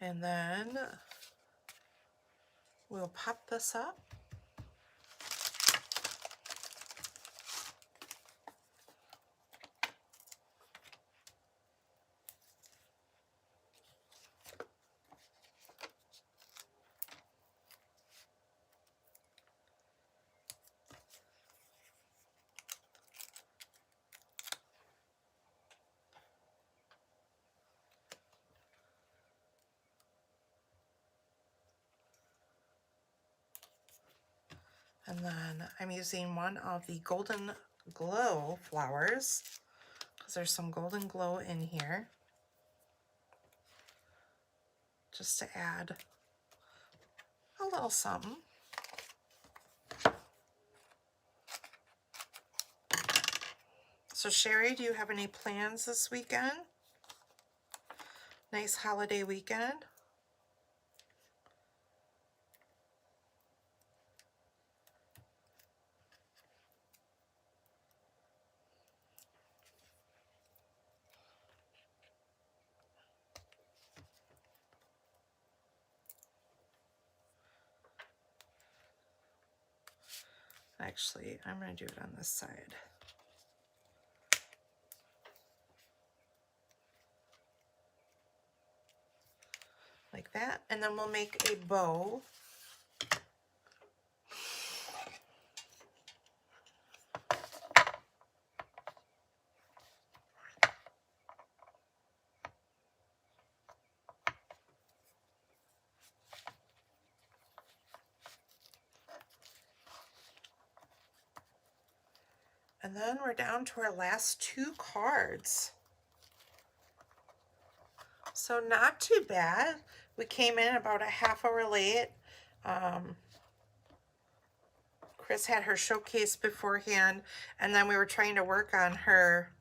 And then we'll pop this up. And then I'm using one of the Golden Glow flowers because there's some Golden Glow in here, just to add a little something. So Sherry, do you have any plans this weekend? Nice holiday weekend? Actually, I'm going to do it on this side. Like that. And then we'll make a bow. And then we're down to our last 2 cards. So not too bad. We came in about a half hour late. Chris had her showcase beforehand, and then we were trying to work on her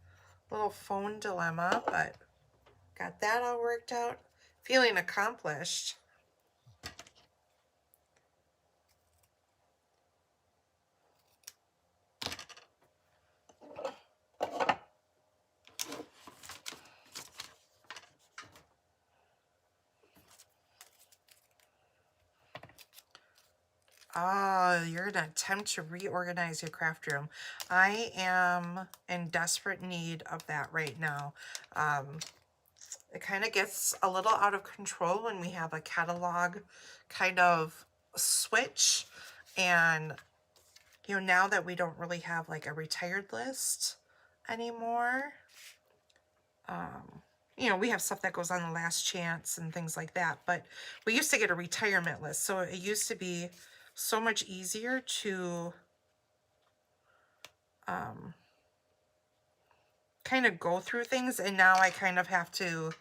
little phone dilemma, but got that all worked out. Feeling accomplished. You're in an attempt to reorganize your craft room. I am in desperate need of that right now. It kind of gets a little out of control when we have a catalog kind of switch. And, you know, now that we don't really have like a retired list anymore, you know, we have stuff that goes on the last chance and things like that, but we used to get a retirement list. So it used to be so much easier to kind of go through things, and now I kind of have to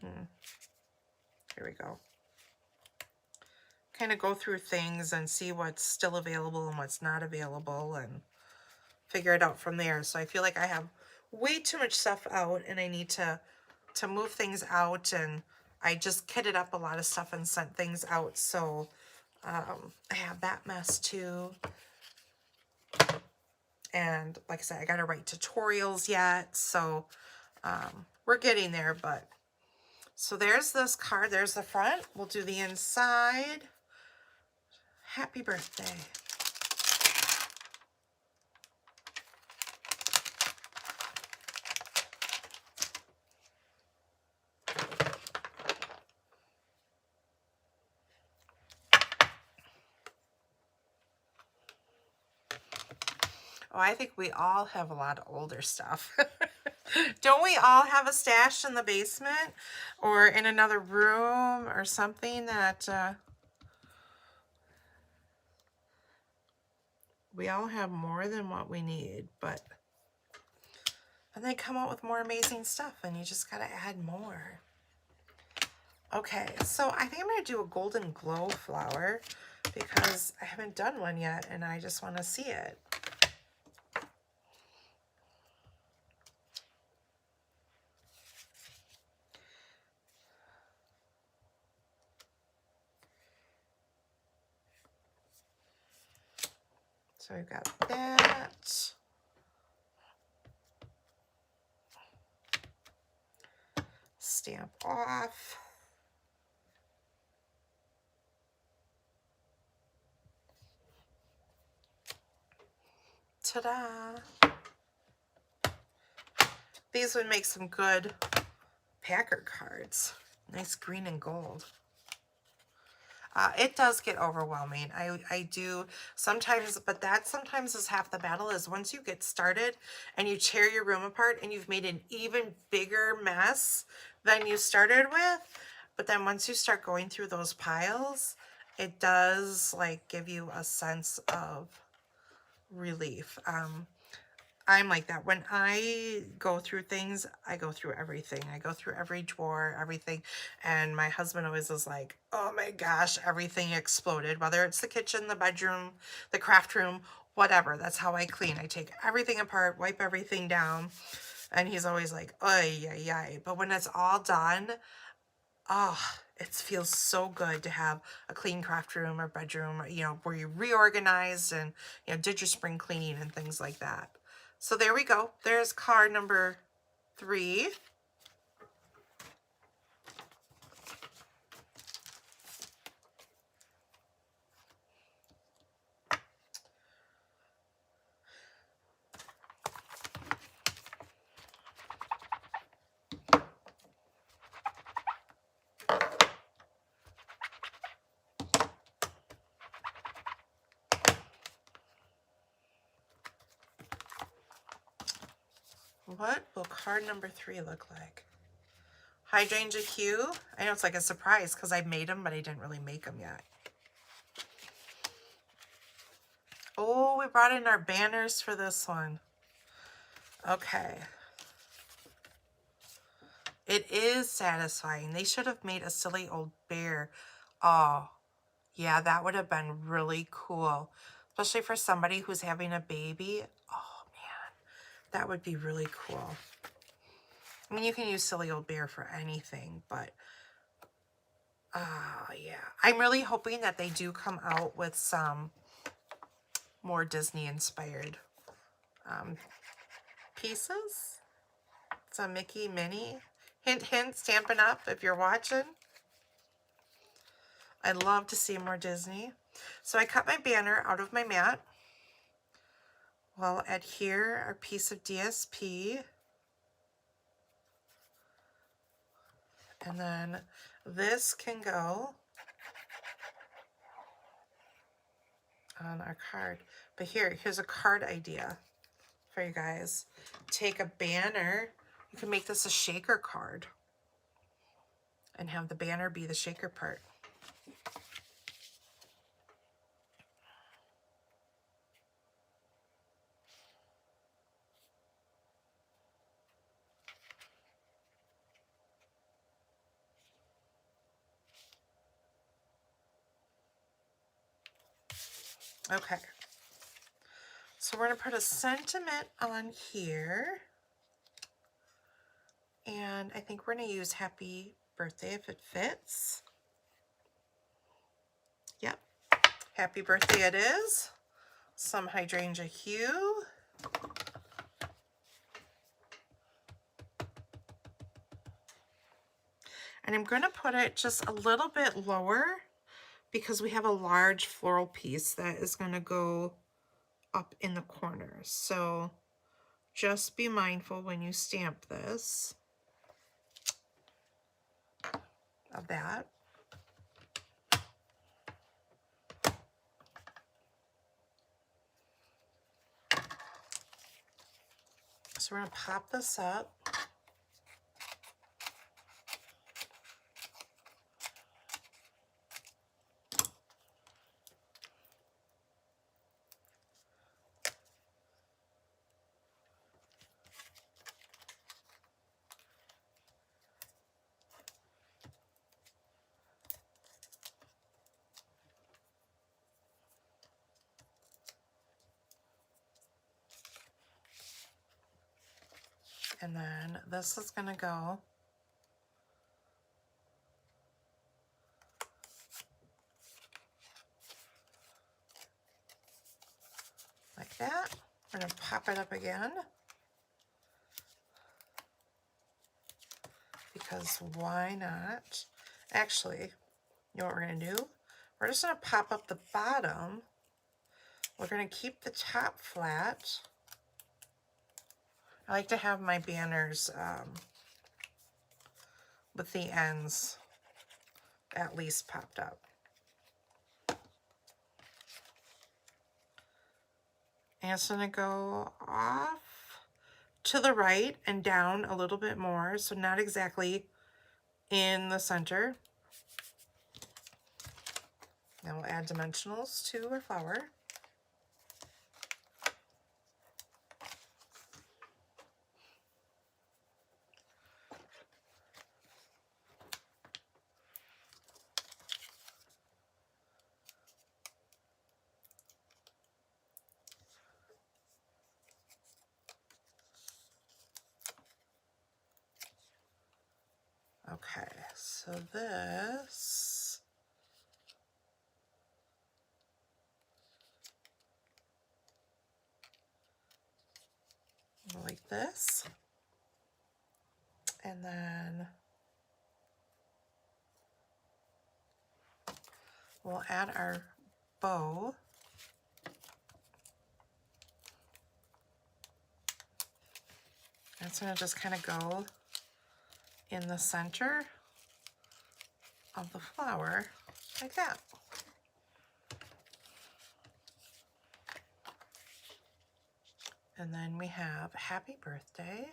here we go, kind of go through things and see what's still available and what's not available and figure it out from there. So I feel like I have way too much stuff out, and I need to move things out, and I just kitted up a lot of stuff and sent things out. So I have that mess too. And like I said, I got to write tutorials yet. So we're getting there, but so there's this card. There's the front. We'll do the inside. Happy birthday. Oh, I think we all have a lot of older stuff. Don't we all have a stash in the basement or in another room or something that we all have more than what we need, but and they come out with more amazing stuff and you just got to add more. Okay, so I think I'm going to do a golden glow flower because I haven't done one yet and I just want to see it. So I've got that. Stamp off. Ta-da! These would make some good Packer cards. Nice green and gold. It does get overwhelming. I do sometimes, but that sometimes is half the battle, is once you get started and you tear your room apart and you've made an even bigger mess than you started with. But then once you start going through those piles, it does like give you a sense of relief. I'm like that. When I go through things, I go through everything. I go through every drawer, everything. And my husband always is like, oh my gosh, everything exploded. Whether it's the kitchen, the bedroom, the craft room, whatever. That's how I clean. I take everything apart, wipe everything down. And he's always like, ay, ay, ay. But when it's all done, oh, it feels so good to have a clean craft room or bedroom, you know, where you reorganized and, you know, did your spring cleaning and things like that. So there we go. There's card number 3. What will card number 3 look like? Hydrangea Hue. I know it's like a surprise because I made them, but I didn't really make them yet. Oh, we brought in our banners for this one. Okay. It is satisfying. They should have made a silly old bear. Oh, yeah, that would have been really cool. Especially for somebody who's having a baby. Oh, man. That would be really cool. I mean, you can use silly old bear for anything, but yeah. I'm really hoping that they do come out with some more Disney-inspired pieces. It's a Mickey Minnie. Hint, hint, Stampin' Up! If you're watching. I'd love to see more Disney. So I cut my banner out of my mat. We'll add here our piece of DSP. And then this can go on our card. But here's a card idea for you guys. Take a banner. You can make this a shaker card and have the banner be the shaker part. Okay. So we're going to put a sentiment on here. And I think we're going to use happy birthday if it fits. Yep. Happy birthday it is. Some hydrangea hue. And I'm going to put it just a little bit lower because we have a large floral piece that is going to go up in the corner. So just be mindful when you stamp this of that. So we're going to pop this up. And then this is going to go like that. We're going to pop it up again. Because why not? Actually, you know what we're going to do? We're just going to pop up the bottom. We're going to keep the top flat. I like to have my banners with the ends at least popped up. And it's going to go off to the right and down a little bit more, so not exactly in the center. Now we'll add dimensionals to our flower. Okay, so this like this, and then we'll add our bow. It's going to just kind of go in the center of the flower like that. And then we have happy birthday.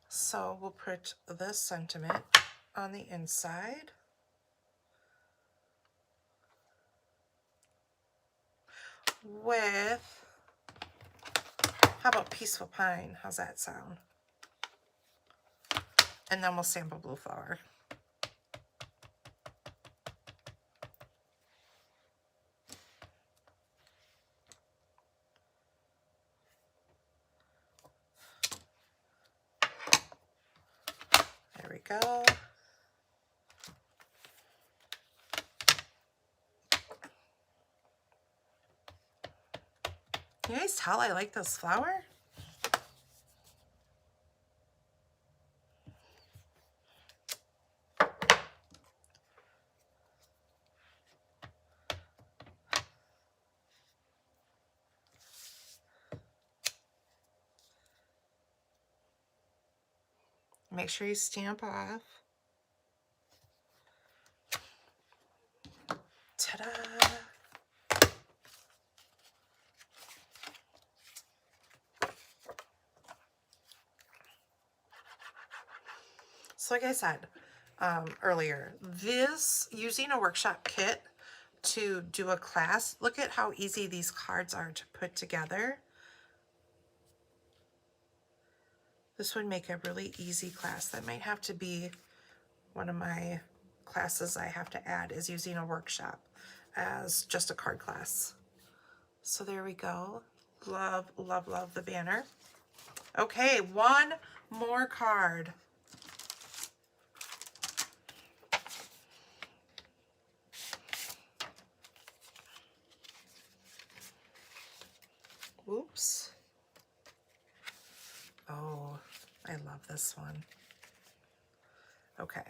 So we'll put this sentiment on the inside. With, how about peaceful pine? How's that sound? And then we'll sample blue flower. There we go. Can you guys tell I like this flower? Make sure you stamp off. Ta-da! So like I said earlier, this, using a workshop kit to do a class, look at how easy these cards are to put together. This would make a really easy class. That might have to be one of my classes I have to add, is using a workshop as just a card class. So there we go. Love, love, love the banner. Okay, one more card. Oops. Oh, I love this one. Okay.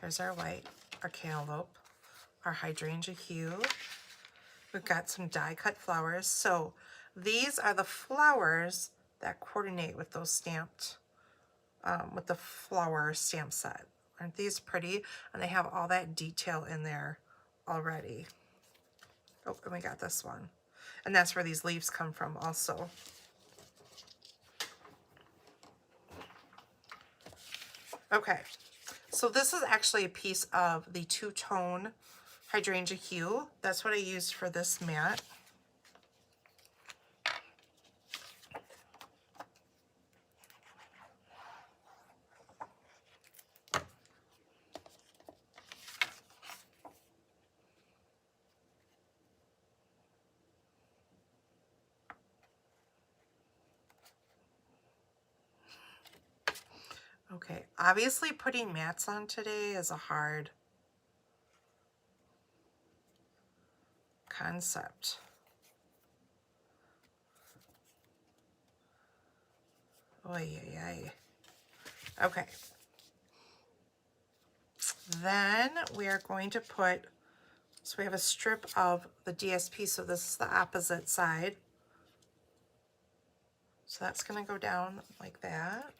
There's our white, our cantaloupe, our hydrangea hue. We've got some die cut flowers. So these are the flowers that coordinate with those stamped, with the flower stamp set. Aren't these pretty? And they have all that detail in there already. Oh, and we got this one. And that's where these leaves come from also. Okay, so this is actually a piece of the two-tone hydrangea hue. That's what I used for this mat. Okay, obviously putting mats on today is a hard concept. Oy, oy, oy. Okay. Then we are going to put, so we have a strip of the DSP, so this is the opposite side. So that's going to go down like that.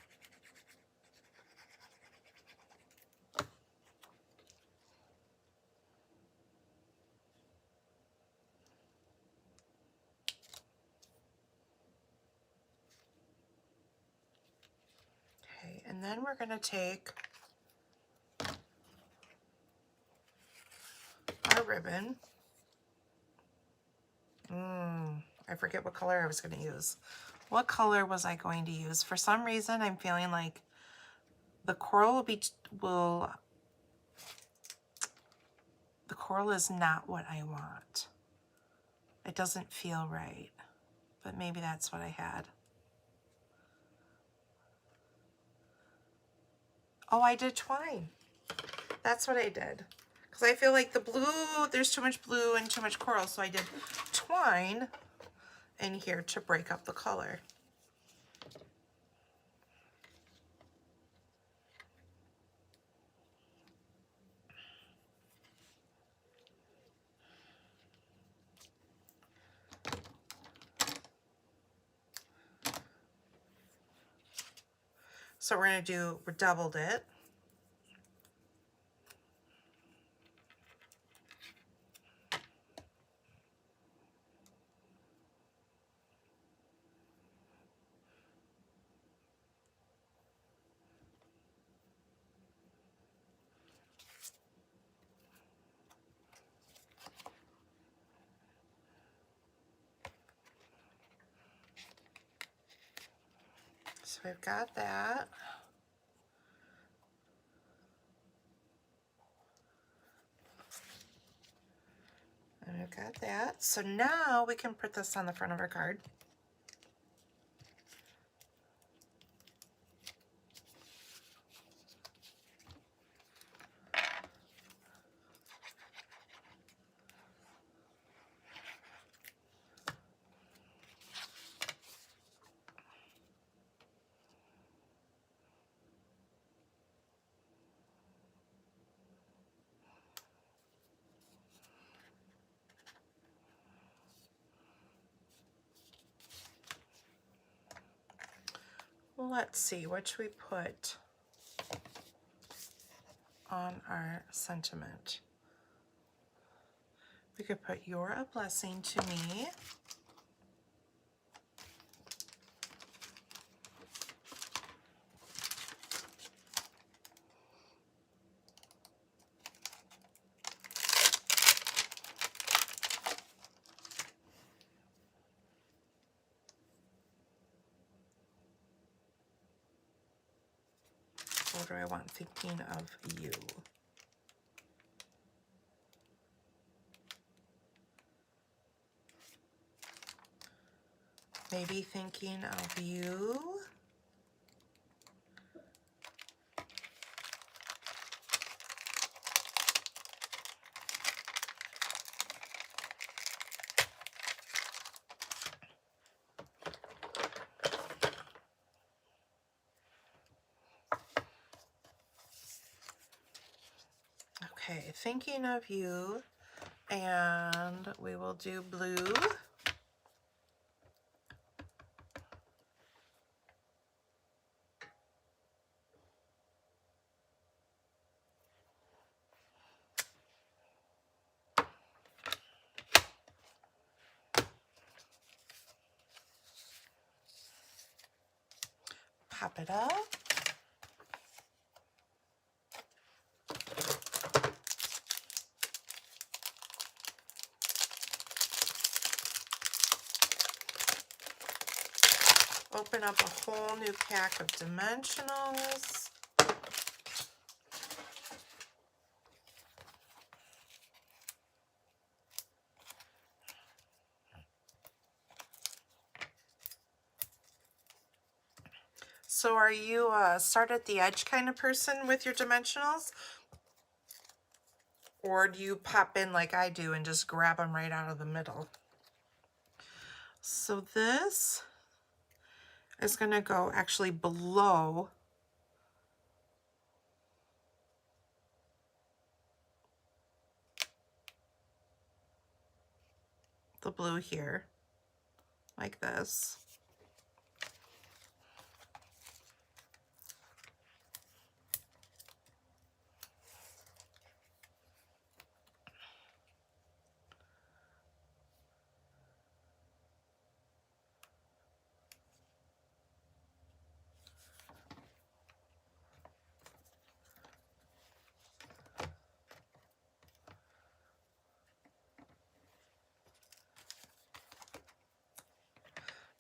Okay, and then we're going to take our ribbon. I forget what color I was going to use. What color was I going to use? For some reason, I'm feeling like the coral the coral is not what I want. It doesn't feel right, but maybe that's what I had. Oh, I did twine. That's what I did. Because I feel like the blue, there's too much blue and too much coral, so I did twine in here to break up the color. So we're doubled it. So we've got that. And we've got that. So now we can put this on the front of our card. Let's see, what should we put on our sentiment? We could put, "You're a blessing to me." What do I want? Thinking of you. Maybe thinking of you. Okay, thinking of you, and we will do blue. Pop it up. Open up a whole new pack of dimensionals. So are you a start at the edge kind of person with your dimensionals? Or do you pop in like I do and just grab them right out of the middle? So this is going to go actually below the blue here, like this.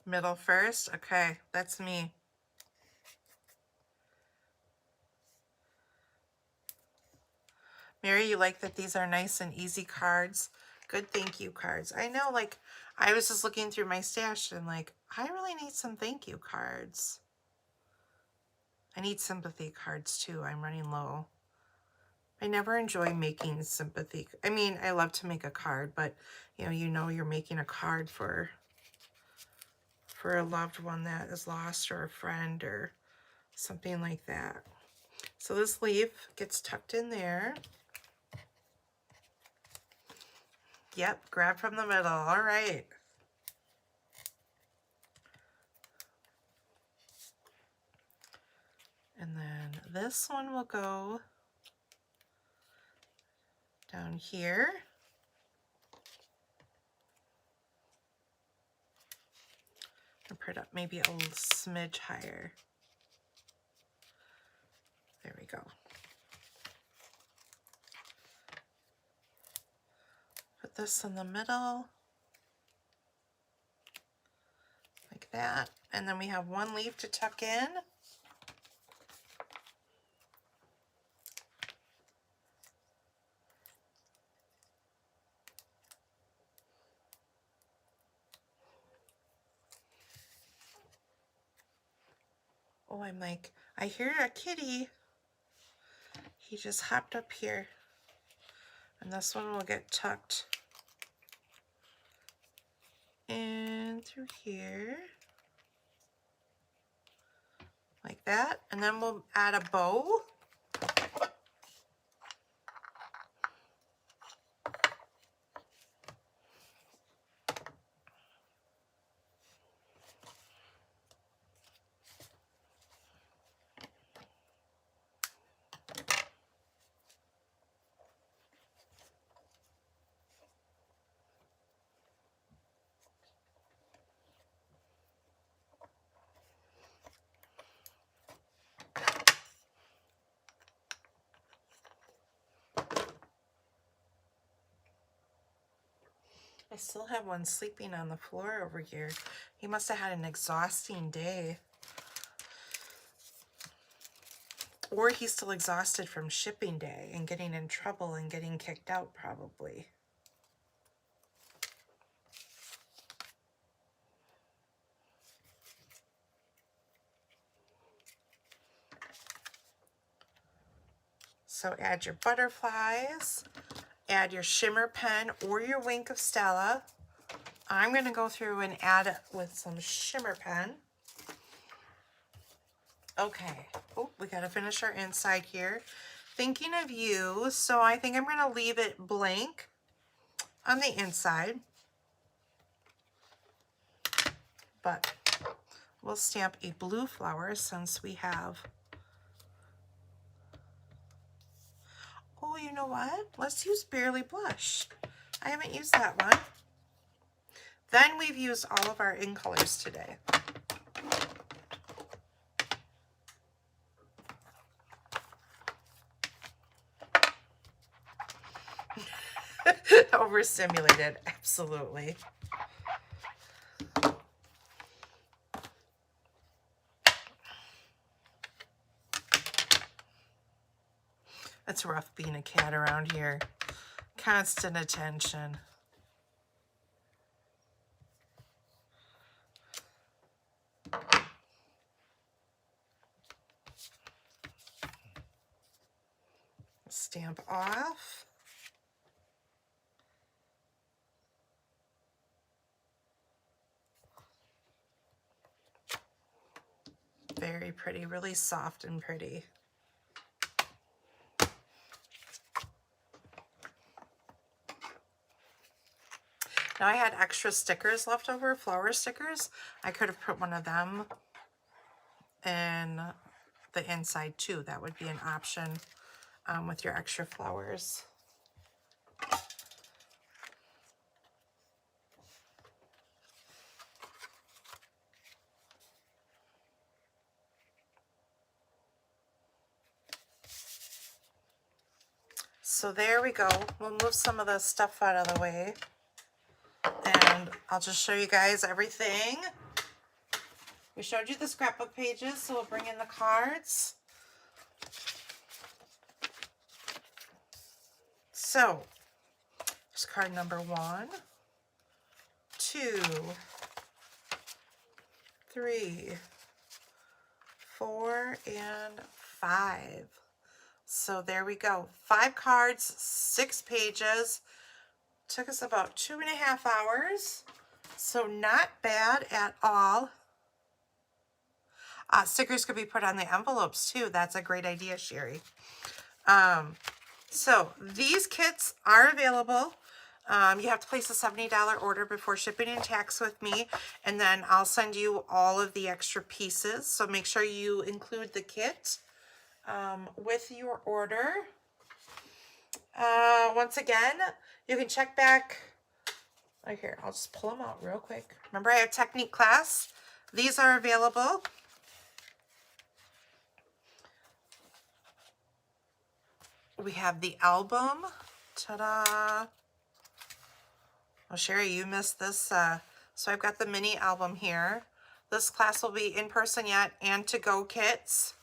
Middle first, okay, that's me. Mary, you like that these are nice and easy cards? Good thank you cards. I know, like, I was just looking through my stash and like, I really need some thank you cards. I need sympathy cards too. I'm running low. I never enjoy making sympathy. I mean, I love to make a card, but you know you're making a card for a loved one that is lost or a friend or something like that. So this leaf gets tucked in there. Yep, grab from the middle. All right. And then this one will go down here. And put it up maybe a little smidge higher. There we go. Put this in the middle. Like that. And then we have one leaf to tuck in. Oh, I'm like, I hear a kitty. He just hopped up here. And this one will get tucked in through here. Like that. And then we'll add a bow. I still have one sleeping on the floor over here. He must have had an exhausting day. Or he's still exhausted from shipping day and getting in trouble and getting kicked out probably. So add your butterflies, add your shimmer pen or your Wink of Stella. I'm going to go through and add it with some shimmer pen. Okay, oh, we got to finish our inside here. Thinking of you, so I think I'm going to leave it blank on the inside. But we'll stamp a blue flower since we have... Oh, you know what? Let's use Barely Blush. I haven't used that one. Then we've used all of our in colors today. Overstimulated, absolutely. It's rough being a cat around here. Constant attention. Stamp off. Very pretty, really soft and pretty. Now I had extra stickers left over, flower stickers. I could have put one of them in the inside too. That would be an option with your extra flowers. So there we go. We'll move some of the stuff out of the way. And I'll just show you guys everything. We showed you the scrapbook pages, so we'll bring in the cards. So, there's card number 1, 2, 3, 4, and 5. So there we go. 5 cards, 6 pages. Took us about 2.5 hours. So not bad at all. Stickers could be put on the envelopes too. That's a great idea, Sherry. So these kits are available. You have to place a $70 order before shipping and tax with me, and then I'll send you all of the extra pieces. So make sure you include the kit with your order. Once again, you can check back. Right here, I'll just pull them out real quick. Remember, I have technique class. These are available. We have the album. Ta-da! Oh, Sherry, you missed this. So I've got the mini album here. This class will be in person yet and to-go kits.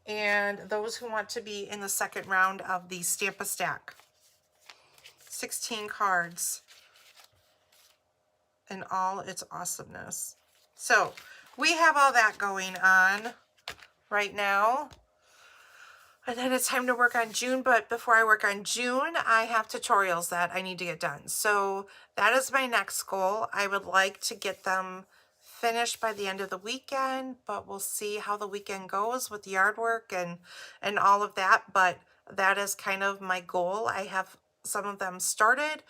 And those who want to be in the second round of the Stamp-A-Stack. 16 cards in all its awesomeness. So we have all that going on right now. And then it's time to work on June, but before I work on June, I have tutorials that I need to get done. So that is my next goal. I would like to get them finished by the end of the weekend, but we'll see how the weekend goes with yard work and all of that. But that is kind of my goal. I have some of them started.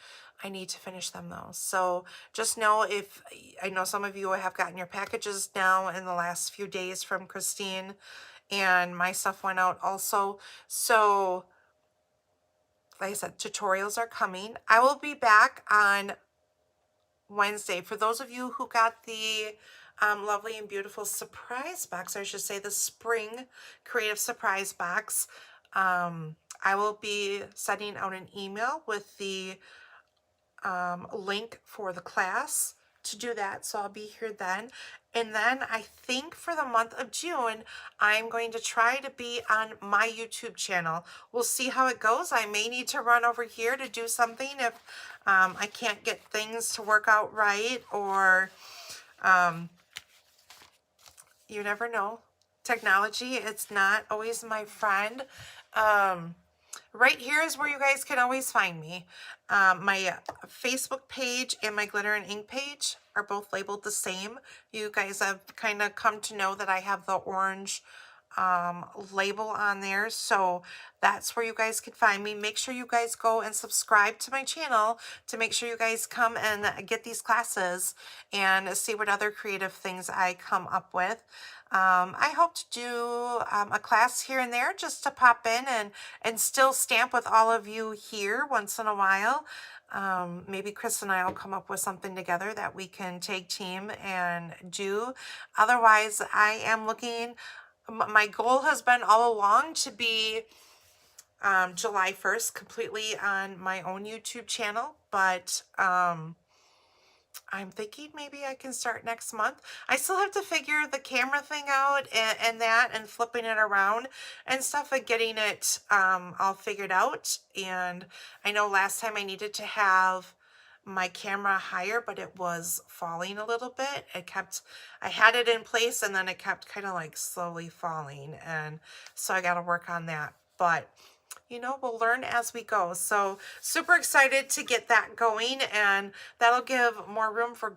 I need to finish them though. So just know, if I know some of you have gotten your packages now in the last few days from Christine, and my stuff went out also. So like I said, tutorials are coming. I will be back on Wednesday. For those of you who got the lovely and beautiful surprise box, or I should say the spring creative surprise box, I will be sending out an email with the link for the class to do that. So I'll be here then. And then I think for the month of June, I'm going to try to be on my YouTube channel. We'll see how it goes. I may need to run over here to do something if I can't get things to work out right, or you never know. Technology, it's not always my friend. Right here is where you guys can always find me. My Facebook page and my glitter and ink page are both labeled the same. You guys have kind of come to know that I have the orange label on there, so that's where you guys can find me. Make sure you guys go and subscribe to my channel to make sure you guys come and get these classes and see what other creative things I come up with. I hope to do a class here and there just to pop in and still stamp with all of you here once in a while. Maybe Chris and I will come up with something together that we can tag team and do. Otherwise, I am looking, my goal has been all along to be July 1st completely on my own YouTube channel, but I'm thinking maybe I can start next month. I still have to figure the camera thing out and that and flipping it around and stuff and getting it all figured out. And I know last time I needed to have my camera higher, but it was falling a little bit. I had it in place and then it kept kind of like slowly falling. And so I got to work on that. But you know, we'll learn as we go. So super excited to get that going, and that'll give more room for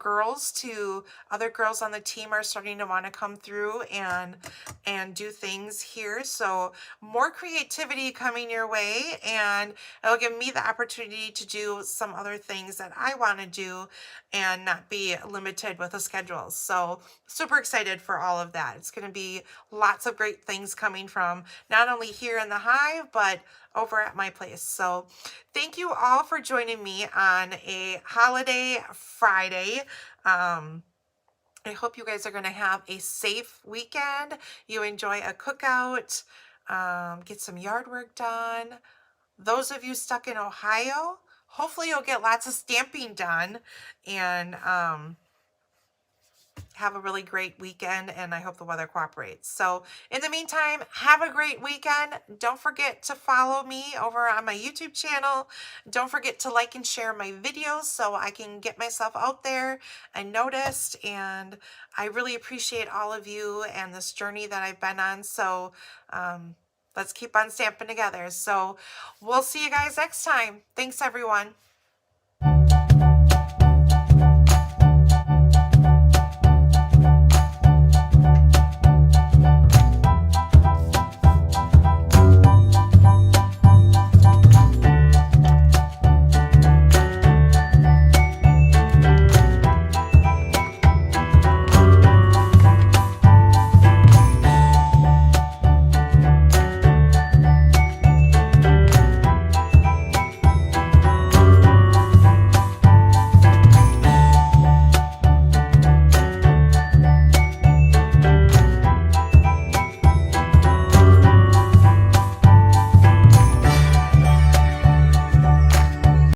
other girls on the team are starting to want to come through and do things here. So more creativity coming your way, and it'll give me the opportunity to do some other things that I want to do and not be limited with a schedule. So super excited for all of that. It's going to be lots of great things coming from not only here in the hive, but over at my place. So thank you all for joining me on a holiday Friday. I hope you guys are going to have a safe weekend. You enjoy a cookout, get some yard work done. Those of you stuck in Ohio, hopefully you'll get lots of stamping done and have a really great weekend, and I hope the weather cooperates. So in the meantime, have a great weekend. Don't forget to follow me over on my YouTube channel. Don't forget to like and share my videos so I can get myself out there and noticed. And I really appreciate all of you and this journey that I've been on. So let's keep on stamping together. So we'll see you guys next time. Thanks, everyone.